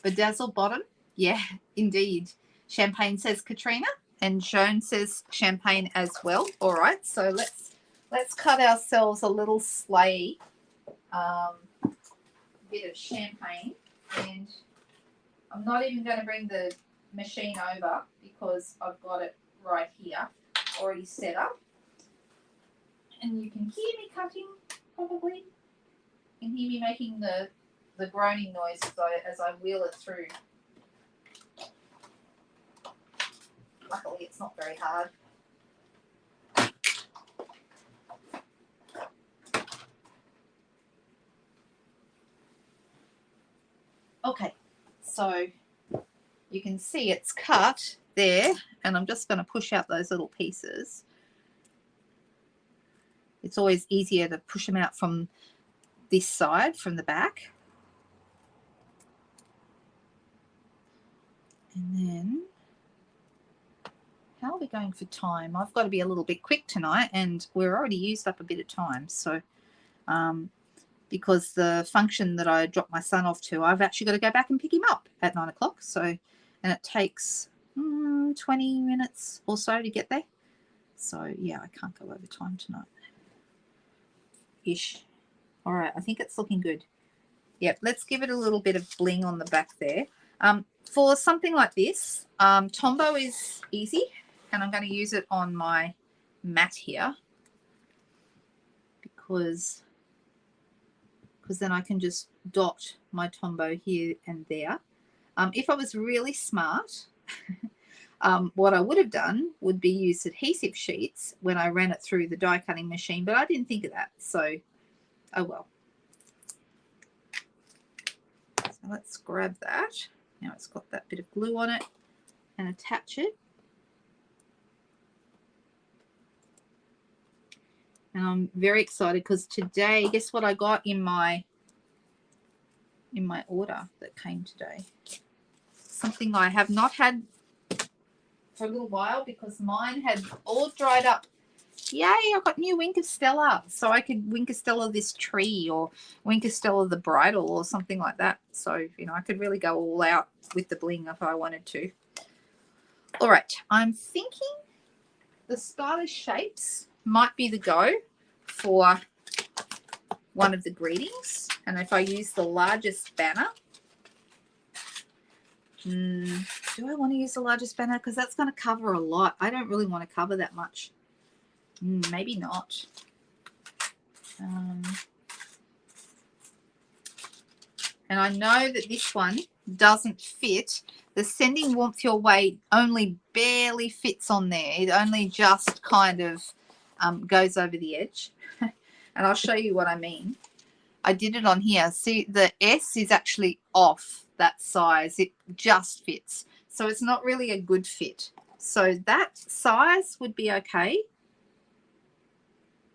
Bedazzle bottom? Yeah, indeed. Champagne says Katrina, and Joan says champagne as well. All right. So let's cut ourselves a little sleigh, bit of champagne. And I'm not even going to bring the machine over because I've got it right here already set up. And you can hear me cutting, probably. You can hear me making the groaning noise as I wheel it through. Luckily, it's not very hard. Okay, so you can see it's cut there, and I'm just going to push out those little pieces. It's always easier to push them out from this side, from the back. And then, how are we going for time? I've got to be a little bit quick tonight, and we're already used up a bit of time. So, because the function that I dropped my son off to, I've actually got to go back and pick him up at 9 o'clock. So, and it takes 20 minutes or so to get there. So, yeah, I can't go over time tonight. Ish. All right, I think it's looking good. Yep, let's give it a little bit of bling on the back there. For something like this, Tombow is easy, and I'm going to use it on my mat here because then I can just dot my Tombow here and there. If I was really smart, what I would have done would be use adhesive sheets when I ran it through the die cutting machine, but I didn't think of that, so oh well. So let's grab that. Now it's got that bit of glue on it and attach it. And I'm very excited because today, guess what I got in my order that came today? Something I have not had for a little while because mine had all dried up. Yay, I got new Wink of Stella. So I could Wink of Stella this tree or Wink of Stella the bridle or something like that. So, you know, I could really go all out with the bling if I wanted to. All right, I'm thinking the stylish shapes might be the go for one of the greetings. And if I use the largest banner, do I want to use the largest banner? Because that's going to cover a lot. I don't really want to cover that much. Maybe not. And I know that this one doesn't fit. The Sending Warmth Your Way only barely fits on there. It only just kind of goes over the edge. And I'll show you what I mean. I did it on here. See, the S is actually off that size. It just fits. So it's not really a good fit. So that size would be okay.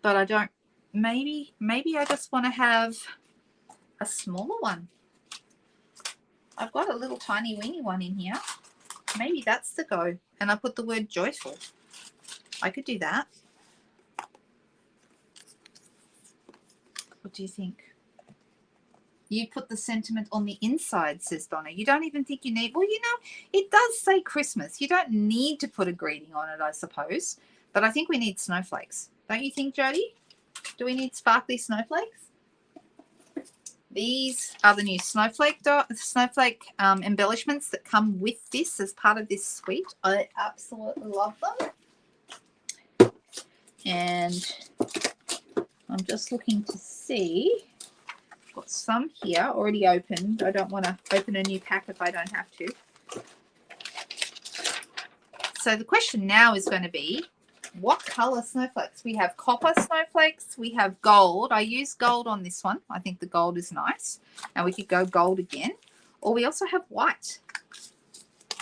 But I don't, maybe I just want to have a smaller one. I've got a little tiny weeny one in here. Maybe that's the go. And I put the word joyful. I could do that. What do you think? You put the sentiment on the inside, says Donna. You don't even think you need, well, you know, it does say Christmas. You don't need to put a greeting on it, I suppose. But I think we need snowflakes. Don't you think, Jody? Do we need sparkly snowflakes? These are the new snowflake embellishments that come with this as part of this suite. I absolutely love them. And I'm just looking to see. I've got some here already opened. I don't want to open a new pack if I don't have to. So the question now is going to be, what color snowflakes? We have copper snowflakes. We have gold. I use gold on this one. I think the gold is nice. And we could go gold again. Or we also have white.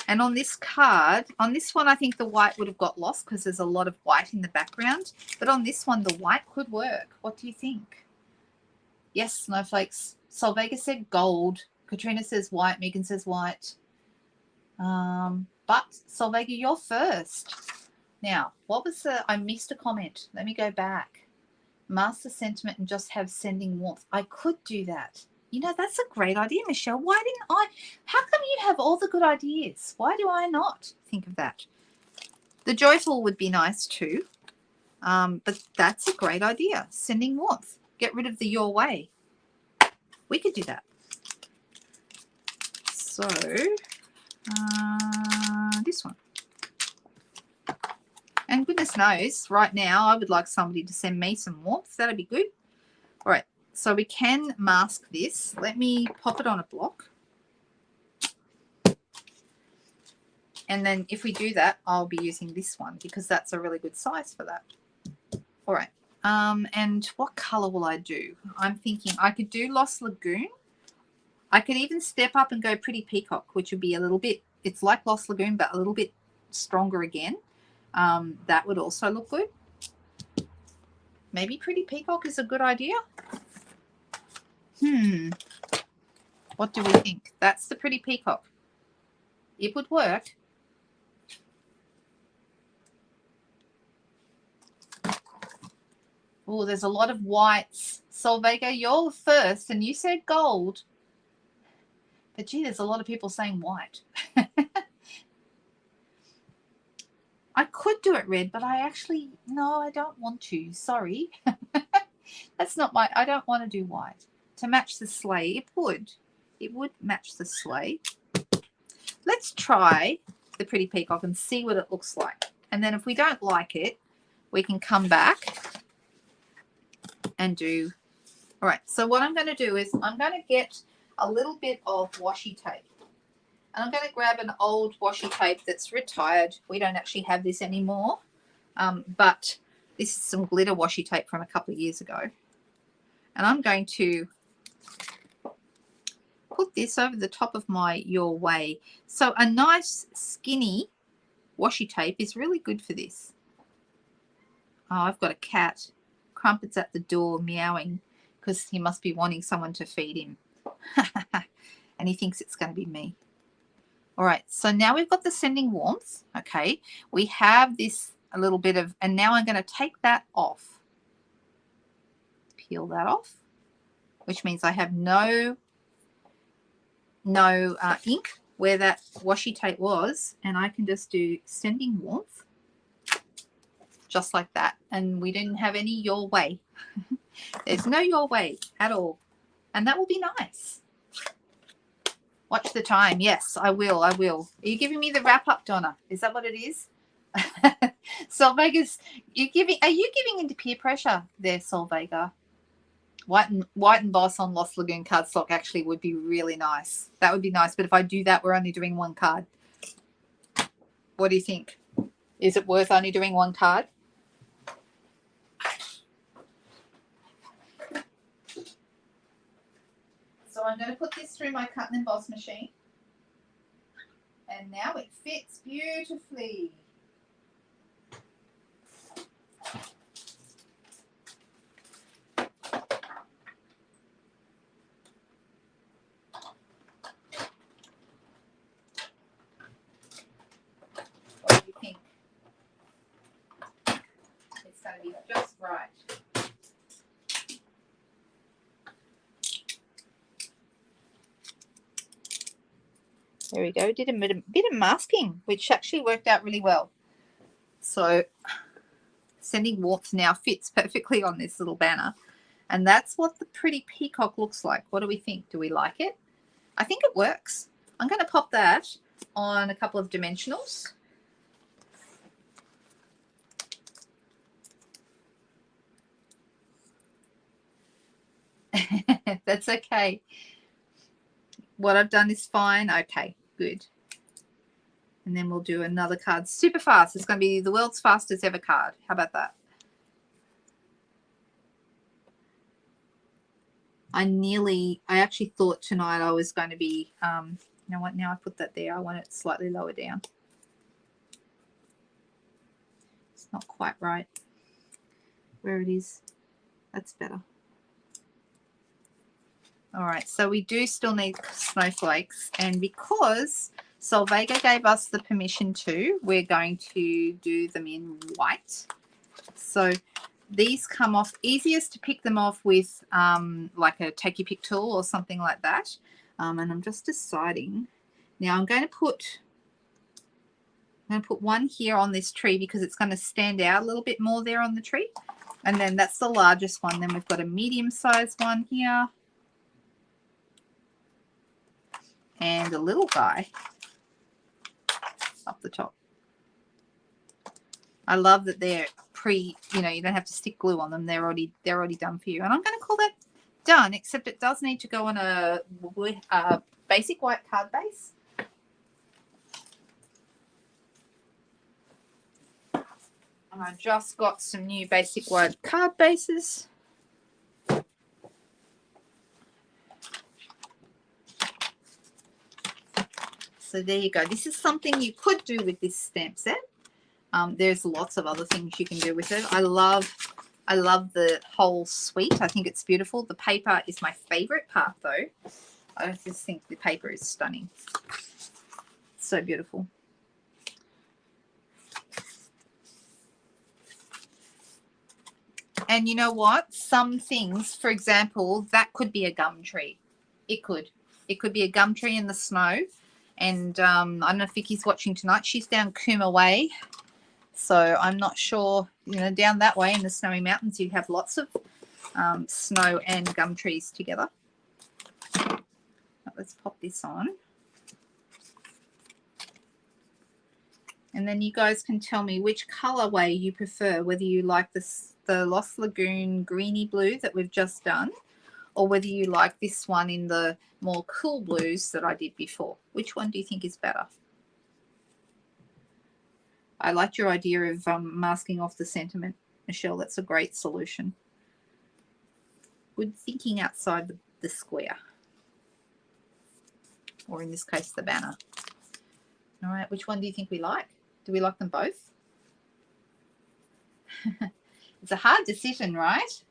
And on this card, on this one, I think the white would have got lost because there's a lot of white in the background. But on this one, the white could work. What do you think? Yes, snowflakes. Solvega said gold. Katrina says white. Megan says white. But Solvega, you're first. Now, what was the, I missed a comment. Let me go back. Master sentiment and just have Sending Warmth. I could do that. You know, that's a great idea, Michelle. Why didn't I? How come you have all the good ideas? Why do I not think of that? The joyful would be nice too. But that's a great idea. Sending Warmth. Get rid of the your way. We could do that. So, this one. And goodness knows, right now, I would like somebody to send me some warmth. That'd be good. All right, so we can mask this. Let me pop it on a block. And then if we do that, I'll be using this one because that's a really good size for that. All right, and what color will I do? I'm thinking I could do Lost Lagoon. I could even step up and go Pretty Peacock, which would be a little bit, it's like Lost Lagoon, but a little bit stronger again. That would also look good. Maybe Pretty Peacock is a good idea. What do we think? That's the Pretty Peacock. It would work. Oh, there's a lot of whites. Solvega, you're first, and you said gold. But gee, there's a lot of people saying white. I could do it red, but no, I don't want to. Sorry. That's not I don't want to do white. To match the sleigh, it would match the sleigh. Let's try the Pretty Peacock and see what it looks like. And then if we don't like it, we can come back and do. All right, so what I'm going to do is I'm going to get a little bit of washi tape. And I'm going to grab an old washi tape that's retired. We don't actually have this anymore. But this is some glitter washi tape from a couple of years ago. And I'm going to put this over the top of my Your Way. So a nice skinny washi tape is really good for this. Oh, I've got a cat. Crumpet's at the door meowing because he must be wanting someone to feed him. And he thinks it's going to be me. All right, so now we've got the Sending Warmth. Okay, we have this a little bit of, and now I'm going to take that off. Peel that off, which means I have no ink where that washi tape was, and I can just do Sending Warmth just like that. And we didn't have any your way. There's no your way at all. And that will be nice. Watch the time. Yes, I will. I will. Are you giving me the wrap up, Donna? Is that what it is? Sol Vega's, are you giving into peer pressure there, Sol Vega? White and Boss on Lost Lagoon cardstock actually would be really nice. That would be nice. But if I do that, we're only doing one card. What do you think? Is it worth only doing one card? So I'm going to put this through my cut and emboss machine. And now it fits beautifully. What do you think? It's going to be just right. There we go. Did a bit of masking, which actually worked out really well. So sending warmth now fits perfectly on this little banner. And that's what the pretty peacock looks like. What do we think? Do we like it? I think it works. I'm going to pop that on a couple of dimensionals. That's okay. What I've done is fine. Okay, good. And then we'll do another card super fast. It's going to be the world's fastest ever card. How about that? I actually thought tonight I was going to be, you know what, now I put that there. I want it slightly lower down. It's not quite right. Where it is, that's better. All right, so we do still need snowflakes, and because Sol Vega gave us the permission to, we're going to do them in white. So these come off easiest to pick them off with like a take your pick tool or something like that. And I'm just deciding. Now I'm going to put one here on this tree because it's going to stand out a little bit more there on the tree. And then that's the largest one. Then we've got a medium-sized one here. And a little guy up the top. I love that they're you don't have to stick glue on them. They're already done for you. And I'm going to call that done, except it does need to go on a basic white card base. And I just got some new basic white card bases. So there you go. This is something you could do with this stamp set. There's lots of other things you can do with it. I love the whole suite. I think it's beautiful. The paper is my favorite part though. I just think the paper is stunning. So beautiful. And you know what? Some things, for example, that could be a gum tree. It could be a gum tree in the snow. And I don't know if Vicky's watching tonight. She's down Cooma Way. So I'm not sure, down that way in the snowy mountains, you have lots of snow and gum trees together. Let's pop this on. And then you guys can tell me which colorway you prefer, whether you like the Lost Lagoon greeny blue that we've just done, or whether you like this one in the more cool blues that I did before. Which one do you think is better? I liked your idea of masking off the sentiment, Michelle. That's a great solution. Good thinking outside the square. Or in this case, the banner. All right, which one do you think we like? Do we like them both? It's a hard decision, right?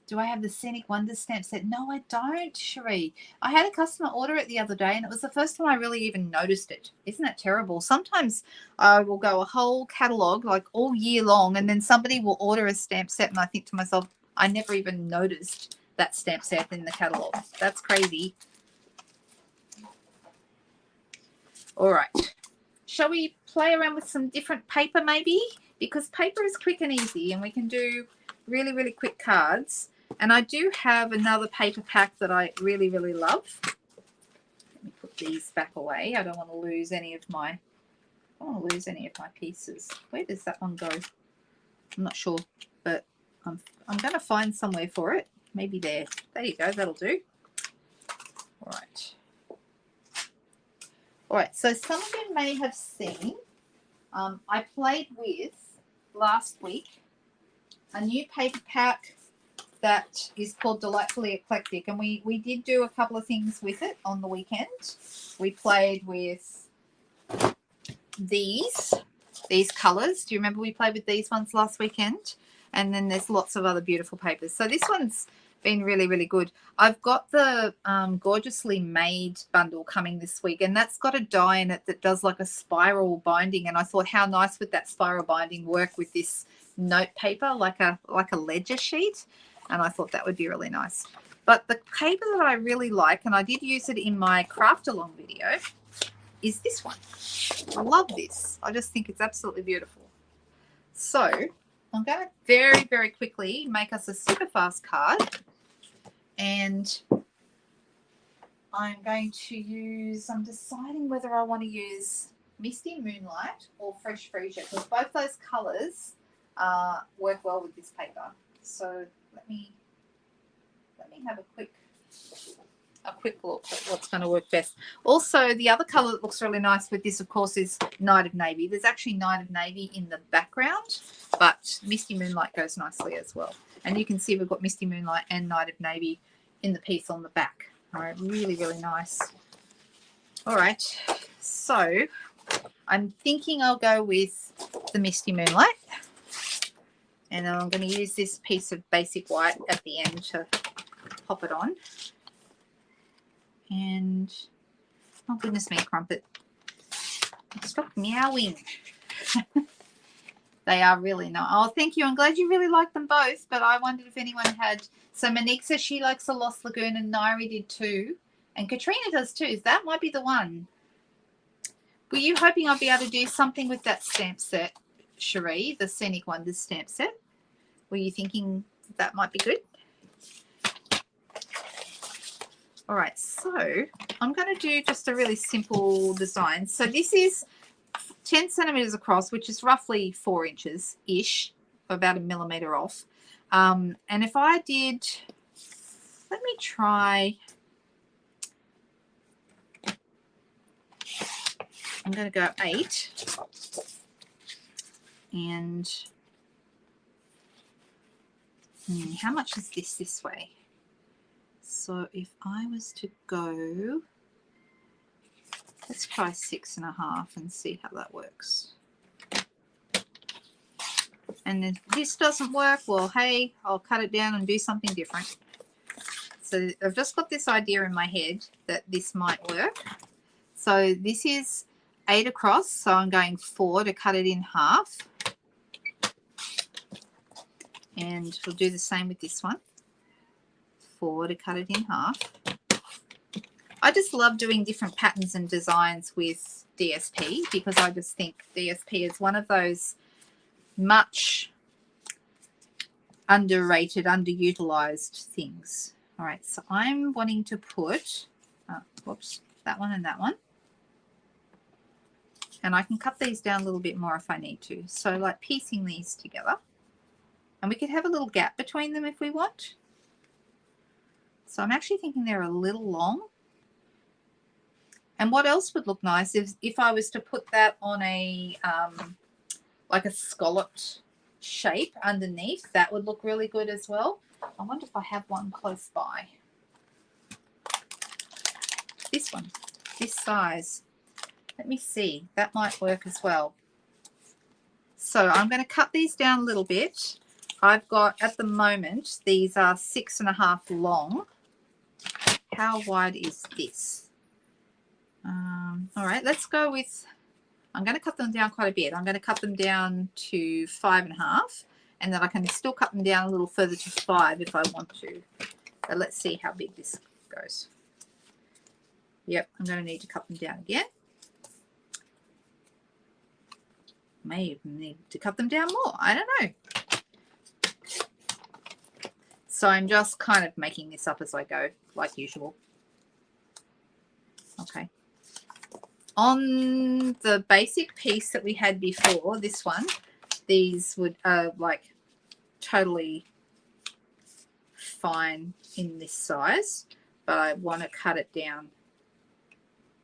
Do I have the Scenic Wonders stamp set? No, I don't, Cherie. I had a customer order it the other day, and it was the first time I really even noticed it. Isn't that terrible? Sometimes I will go a whole catalogue, like all year long, and then somebody will order a stamp set, and I think to myself, I never even noticed that stamp set in the catalogue. That's crazy. All right. Shall we play around with some different paper maybe? because paper is quick and easy and we can do really, really quick cards. And I do have another paper pack that I really, really love. Let me put these back away. I don't want to lose any of my pieces. Where does that one go? I'm not sure, but I'm going to find somewhere for it. Maybe there. There you go. That'll do. All right. All right. So some of you may have seen, I played with last week a new paper pack that is called Delightfully Eclectic, and we did do a couple of things with it on the weekend. We played with these colors. Do you remember we played with these ones last weekend? And then there's lots of other beautiful papers. So this one's been really, really good. I've got the Gorgeously Made bundle coming this week, and that's got a die in it that does like a spiral binding, and I thought how nice would that spiral binding work with this note paper, like a ledger sheet, and I thought that would be really nice. But the paper that I really like, and I did use it in my craft along video, is this one. I love this. I just think it's absolutely beautiful. So I'm going to very, very quickly make us a super fast card, and I'm going to use, I'm deciding whether I want to use Misty Moonlight or Fresh Freesia, because both those colours work well with this paper. So let me have a quick look at what's going to work best. Also, the other colour that looks really nice with this, of course, is Night of Navy. There's actually Night of Navy in the background, but Misty Moonlight goes nicely as well. And you can see we've got Misty Moonlight and Night of Navy in the piece on the back. All right, really, really nice. All right, so I'm thinking I'll go with the Misty Moonlight. And I'm going to use this piece of basic white at the end to pop it on. And, oh goodness me, Crumpet. Stop meowing. They are really nice. Oh, thank you. I'm glad you really liked them both, but I wondered if anyone had. So Monique says she likes the Lost Lagoon, and Nairi did too. And Katrina does too. That might be the one. Were you hoping I'd be able to do something with that stamp set, Cherie, the Scenic Wonders stamp set? Were you thinking that might be good? All right, so I'm going to do just a really simple design. So this is 10 centimeters across, which is roughly 4 inches-ish, about a millimeter off. And if I did, let me try, I'm going to go 8. And how much is this way? So if I was to go, let's try 6.5 and see how that works. And if this doesn't work, well, hey, I'll cut it down and do something different. So I've just got this idea in my head that this might work. So this is 8 across, so I'm going 4 to cut it in half. And we'll do the same with this one. 4 to cut it in half. I just love doing different patterns and designs with DSP, because I just think DSP is one of those much underrated, underutilized things. All right, so I'm wanting to put, whoops, that one and that one. And I can cut these down a little bit more if I need to. So like piecing these together. And we could have a little gap between them if we want. So I'm actually thinking they're a little long. And what else would look nice is if I was to put that on a, like a scalloped shape underneath, that would look really good as well. I wonder if I have one close by. This one, this size. Let me see, that might work as well. So I'm going to cut these down a little bit. I've got, at the moment, these are 6.5 long. How wide is this? All right, let's go with, I'm going to cut them down quite a bit. I'm going to cut them down to 5.5, and then I can still cut them down a little further to 5 if I want to. So let's see how big this goes. Yep, I'm going to need to cut them down again. May even need to cut them down more. I don't know. So I'm just kind of making this up as I go, like usual. Okay. On the basic piece that we had before, this one, these would like totally fine in this size, but I want to cut it down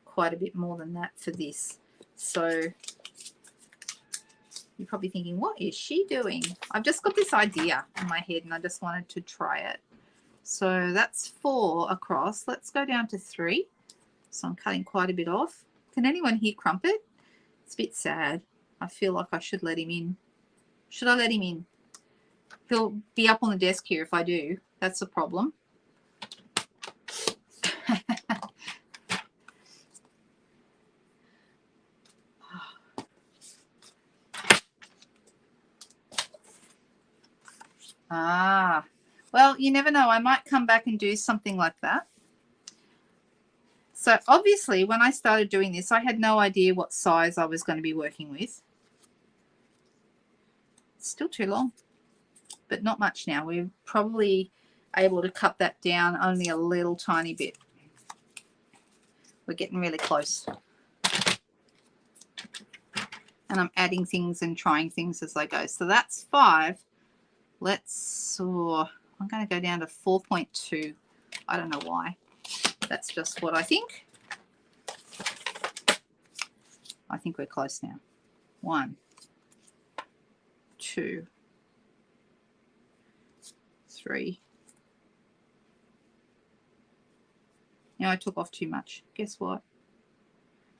quite a bit more than that for this. So you're probably thinking, what is she doing? I've just got this idea in my head and I just wanted to try it. So that's 4 across. Let's go down to 3. So I'm cutting quite a bit off. Can anyone hear Crumpet? It's a bit sad. I feel like I should let him in. Should I let him in? He'll be up on the desk here if I do. That's the problem. Ah, well, you never know. I might come back and do something like that. So obviously when I started doing this, I had no idea what size I was going to be working with. It's still too long, but not much now. We're probably able to cut that down only a little tiny bit. We're getting really close. And I'm adding things and trying things as I go. So that's 5. Let's, I'm going to go down to 4.2. I don't know why. That's just what I think. I think we're close now. 1, 2, 3. Now I took off too much. Guess what?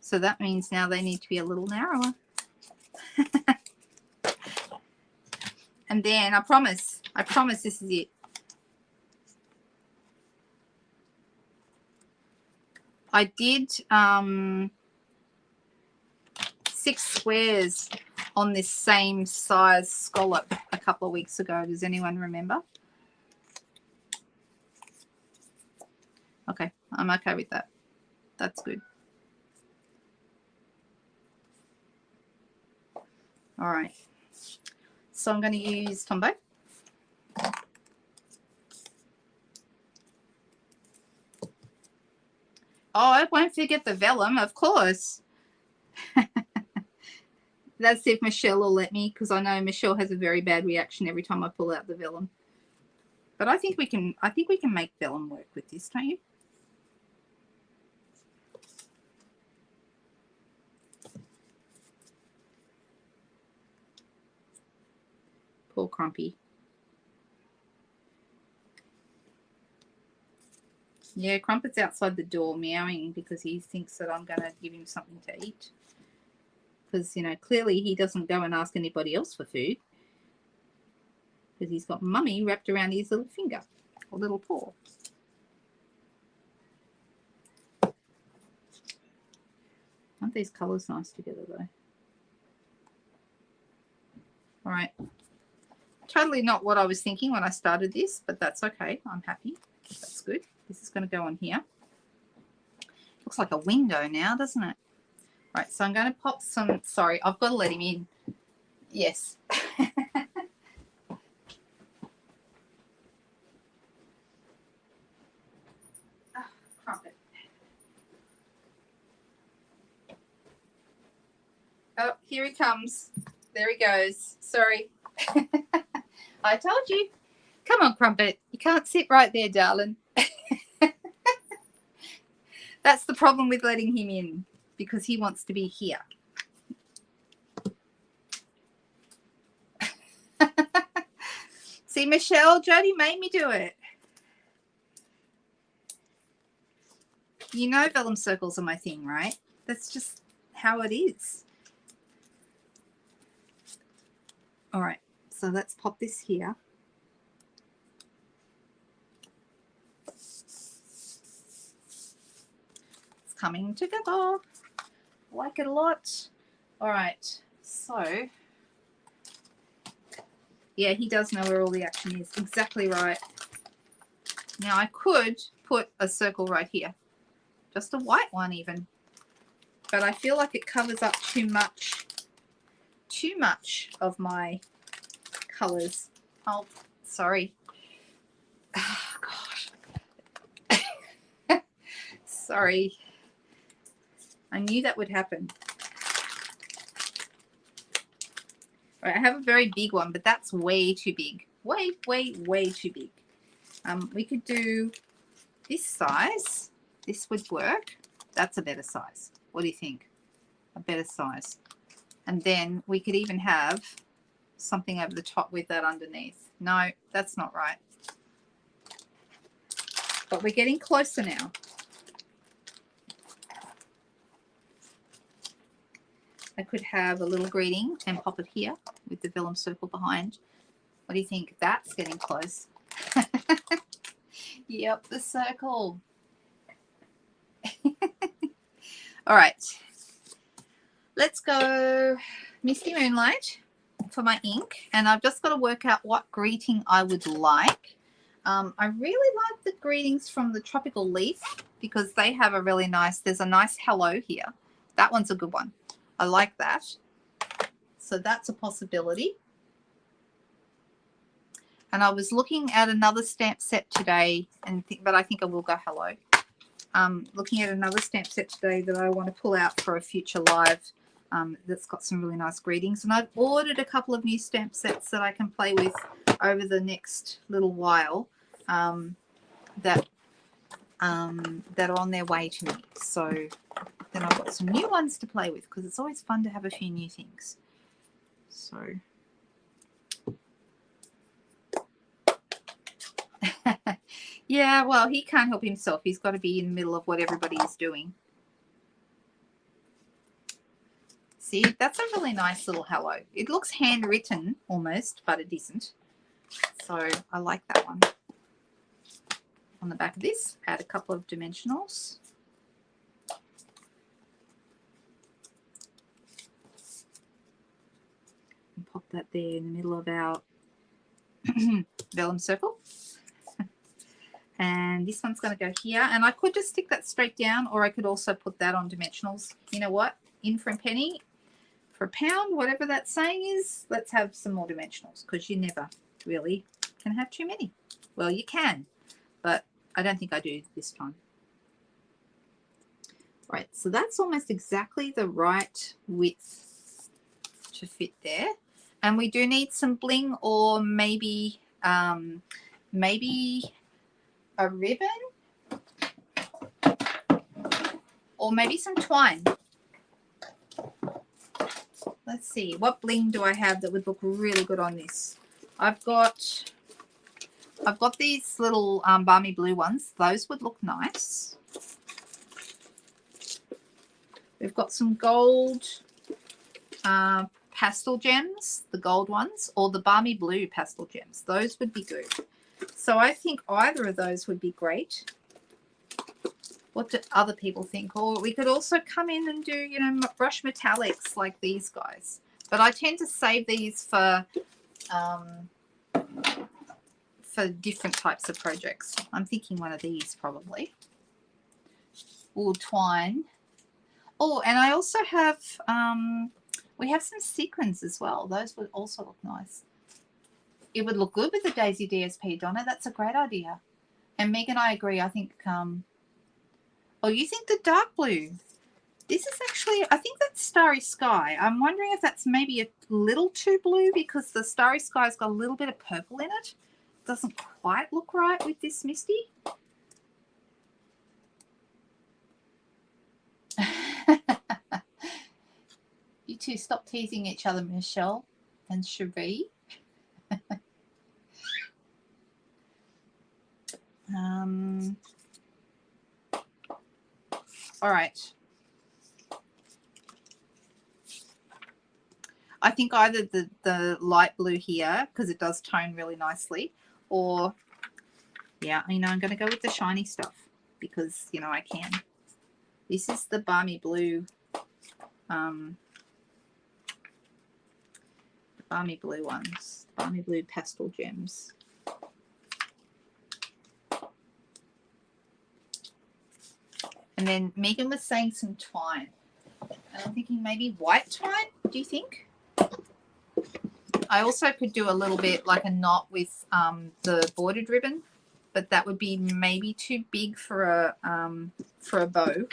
So that means now they need to be a little narrower. And then I promise this is it. I did 6 squares on this same size scallop a couple of weeks ago. Does anyone remember? Okay, I'm okay with that. That's good. All right. So I'm going to use Tombow. Oh, I won't forget the vellum, of course. Let's see if Michelle will let me, because I know Michelle has a very bad reaction every time I pull out the vellum. But I think we can make vellum work with this, don't you? Poor Crumpy. Yeah, Crumpet's outside the door meowing because he thinks that I'm going to give him something to eat. Because, you know, clearly he doesn't go and ask anybody else for food. Because he's got Mummy wrapped around his little finger or little paw. Aren't these colours nice together, though? All right. Totally not what I was thinking when I started this, but that's okay. I'm happy. That's good. This is going to go on here. Looks like a window now, doesn't it? Right, so I'm going to pop some, sorry, I've got to let him in. Yes. Crumpet. Oh, here he comes. There he goes. Sorry. I told you. Come on, Crumpet. You can't sit right there, darling. That's the problem with letting him in, because he wants to be here. See, Michelle, Jody made me do it. You know vellum circles are my thing, right? That's just how it is. All right, so let's pop this here. It's coming together. I like it a lot. All right, so yeah, he does know where all the action is. Exactly right. Now I could put a circle right here, just a white one even, but I feel like it covers up too much too much of my colors. Oh, sorry. Oh, gosh. Sorry. I knew that would happen. All right, I have a very big one, but that's way too big. Way, way, way too big. We could do this size. This would work. That's a better size. What do you think? A better size. And then we could even have something over the top with that underneath. No, that's not right. But we're getting closer now. I could have a little greeting and pop it here with the vellum circle behind. What do you think? That's getting close. Yep, the circle. All right. Let's go Misty Moonlight for my ink. And I've just got to work out what greeting I would like. I really like the greetings from the Tropical Leaf because they have a really nice, there's a nice hello here. That one's a good one. I like that. So that's a possibility. And I was looking at another stamp set today, but I think I will go hello. Looking at another stamp set today that I want to pull out for a future live that's got some really nice greetings. And I've ordered a couple of new stamp sets that I can play with over the next little while that are on their way to me. So then I've got some new ones to play with because it's always fun to have a few new things. So yeah, well, he can't help himself. He's got to be in the middle of what everybody is doing. See, that's a really nice little hello. It looks handwritten almost, but it isn't. So I like that one. On the back of this, add a couple of dimensionals. And pop that there in the middle of our vellum circle. And this one's going to go here. And I could just stick that straight down, or I could also put that on dimensionals. You know what? In for a penny, for a pound, whatever that saying is, let's have some more dimensionals because you never really can have too many. Well, you can, but I don't think I do this time. Right, so that's almost exactly the right width to fit there. And we do need some bling, or maybe maybe a ribbon, or maybe some twine. Let's see, what bling do I have that would look really good on this? I've got these little balmy blue ones. Those would look nice. We've got some gold pastel gems, the gold ones, or the balmy blue pastel gems. Those would be good. So I think either of those would be great. What do other people think? Or we could also come in and do, you know, brush metallics like these guys. But I tend to save these for different types of projects. I'm thinking one of these probably. Or twine. Oh, and I also have, we have some sequins as well. Those would also look nice. It would look good with the Daisy DSP, Donna. That's a great idea. And Meg and I agree. I think, oh, you think the dark blue? This is actually, I think that's Starry Sky. I'm wondering if that's maybe a little too blue because the Starry Sky's got a little bit of purple in it. Doesn't quite look right with this Misty. You two stop teasing each other, Michelle and Cherie. All right. I think either the light blue here, because it does tone really nicely, or, yeah, you know, I'm going to go with the shiny stuff because, you know, I can. This is the balmy blue, the balmy blue ones, balmy blue pastel gems. And then Megan was saying some twine. And I'm thinking maybe white twine, do you think? I also could do a little bit like a knot with the bordered ribbon, but that would be maybe too big for a bow.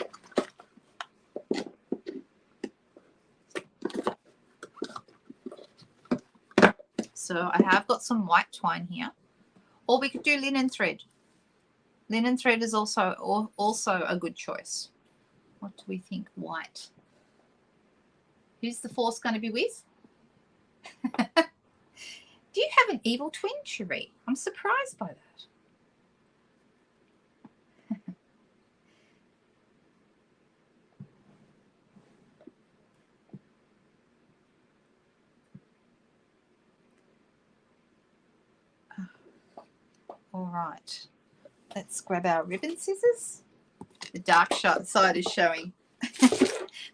So I have got some white twine here, or we could do linen thread. Linen thread is also a good choice. What do we think? White. Who's the force going to be with? Do you have an evil twin, Cherie? I'm surprised by that. All right. Let's grab our ribbon scissors. The dark side is showing.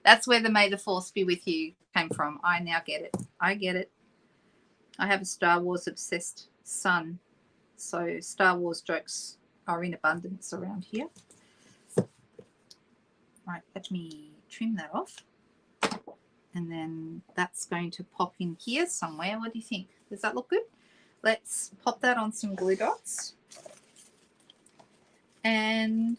That's where the May the Force be with you came from. I now get it. I get it. I have a Star Wars obsessed son, so Star Wars jokes are in abundance around here. Right, let me trim that off. And then that's going to pop in here somewhere. What do you think? Does that look good? Let's pop that on some glue dots. And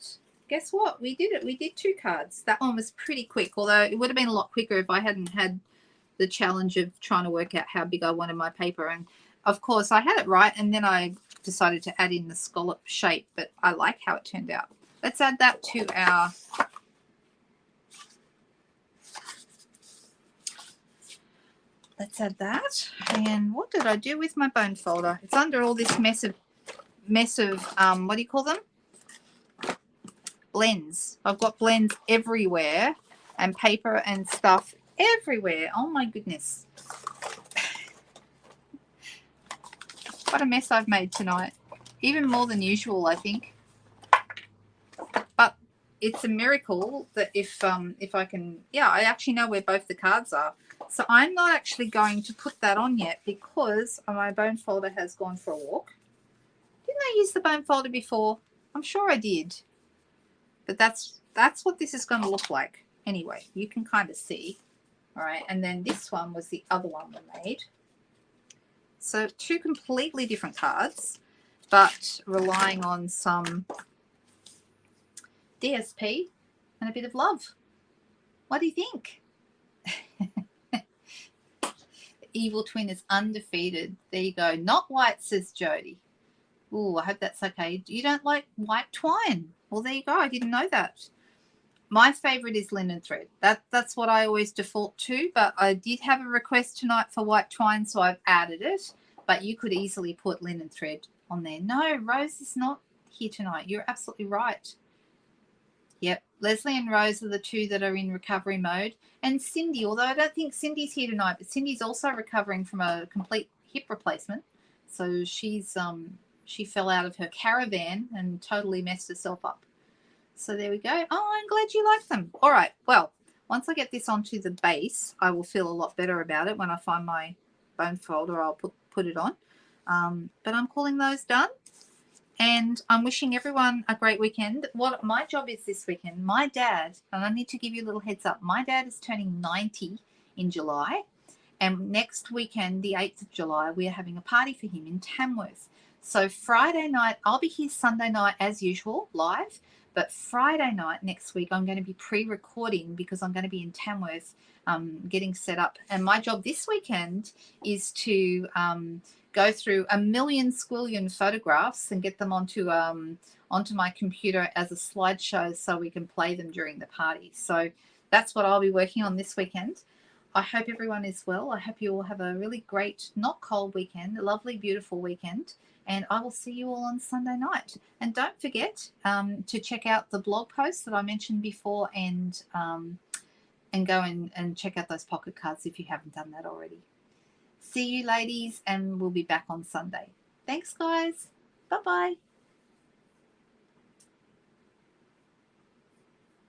guess what? We did it. We did 2 cards. That one was pretty quick, although it would have been a lot quicker if I hadn't had the challenge of trying to work out how big I wanted my paper. And of course I had it right, and then I decided to add in the scallop shape, but I like how it turned out. Let's add that to our let's add that. And what did I do with my bone folder? It's under all this mess of what do you call them? Blends. I've got blends everywhere and paper and stuff everywhere. Oh my goodness. What a mess I've made tonight. Even more than usual, I think. But it's a miracle that if I can, yeah, I actually know where both the cards are. So I'm not actually going to put that on yet because my bone folder has gone for a walk. Didn't I use the bone folder before? I'm sure I did. But that's what this is going to look like. Anyway, you can kind of see. All right, and then this one was the other one we made. So 2 completely different cards, but relying on some DSP and a bit of love. What do you think? The evil twin is undefeated. There you go. Not white, says Jody. Oh, I hope that's okay. You don't like white twine? Well, there you go. I didn't know that. My favorite is linen thread. That's what I always default to, but I did have a request tonight for white twine, so I've added it. But you could easily put linen thread on there. No, Rose is not here tonight. You're absolutely right. Yep, Leslie and Rose are the 2 that are in recovery mode. And Cindy, although I don't think Cindy's here tonight, but Cindy's also recovering from a complete hip replacement. So she's she fell out of her caravan and totally messed herself up. So there we go. Oh, I'm glad you like them. All right. Well, once I get this onto the base, I will feel a lot better about it. When I find my bone folder, I'll put it on. But I'm calling those done. And I'm wishing everyone a great weekend. What my job is this weekend, my dad, and I need to give you a little heads up, my dad is turning 90 in July. And next weekend, the 8th of July, we are having a party for him in Tamworth. So Friday night, I'll be here Sunday night as usual, live. But Friday night next week, I'm going to be pre-recording because I'm going to be in Tamworth getting set up. And my job this weekend is to go through 1,000,000 squillion photographs and get them onto my computer as a slideshow so we can play them during the party. So that's what I'll be working on this weekend. I hope everyone is well. I hope you all have a really great, not cold weekend, a lovely, beautiful weekend. And I will see you all on Sunday night. And don't forget to check out the blog post that I mentioned before and go and check out those pocket cards if you haven't done that already. See you, ladies, and we'll be back on Sunday. Thanks, guys. Bye-bye.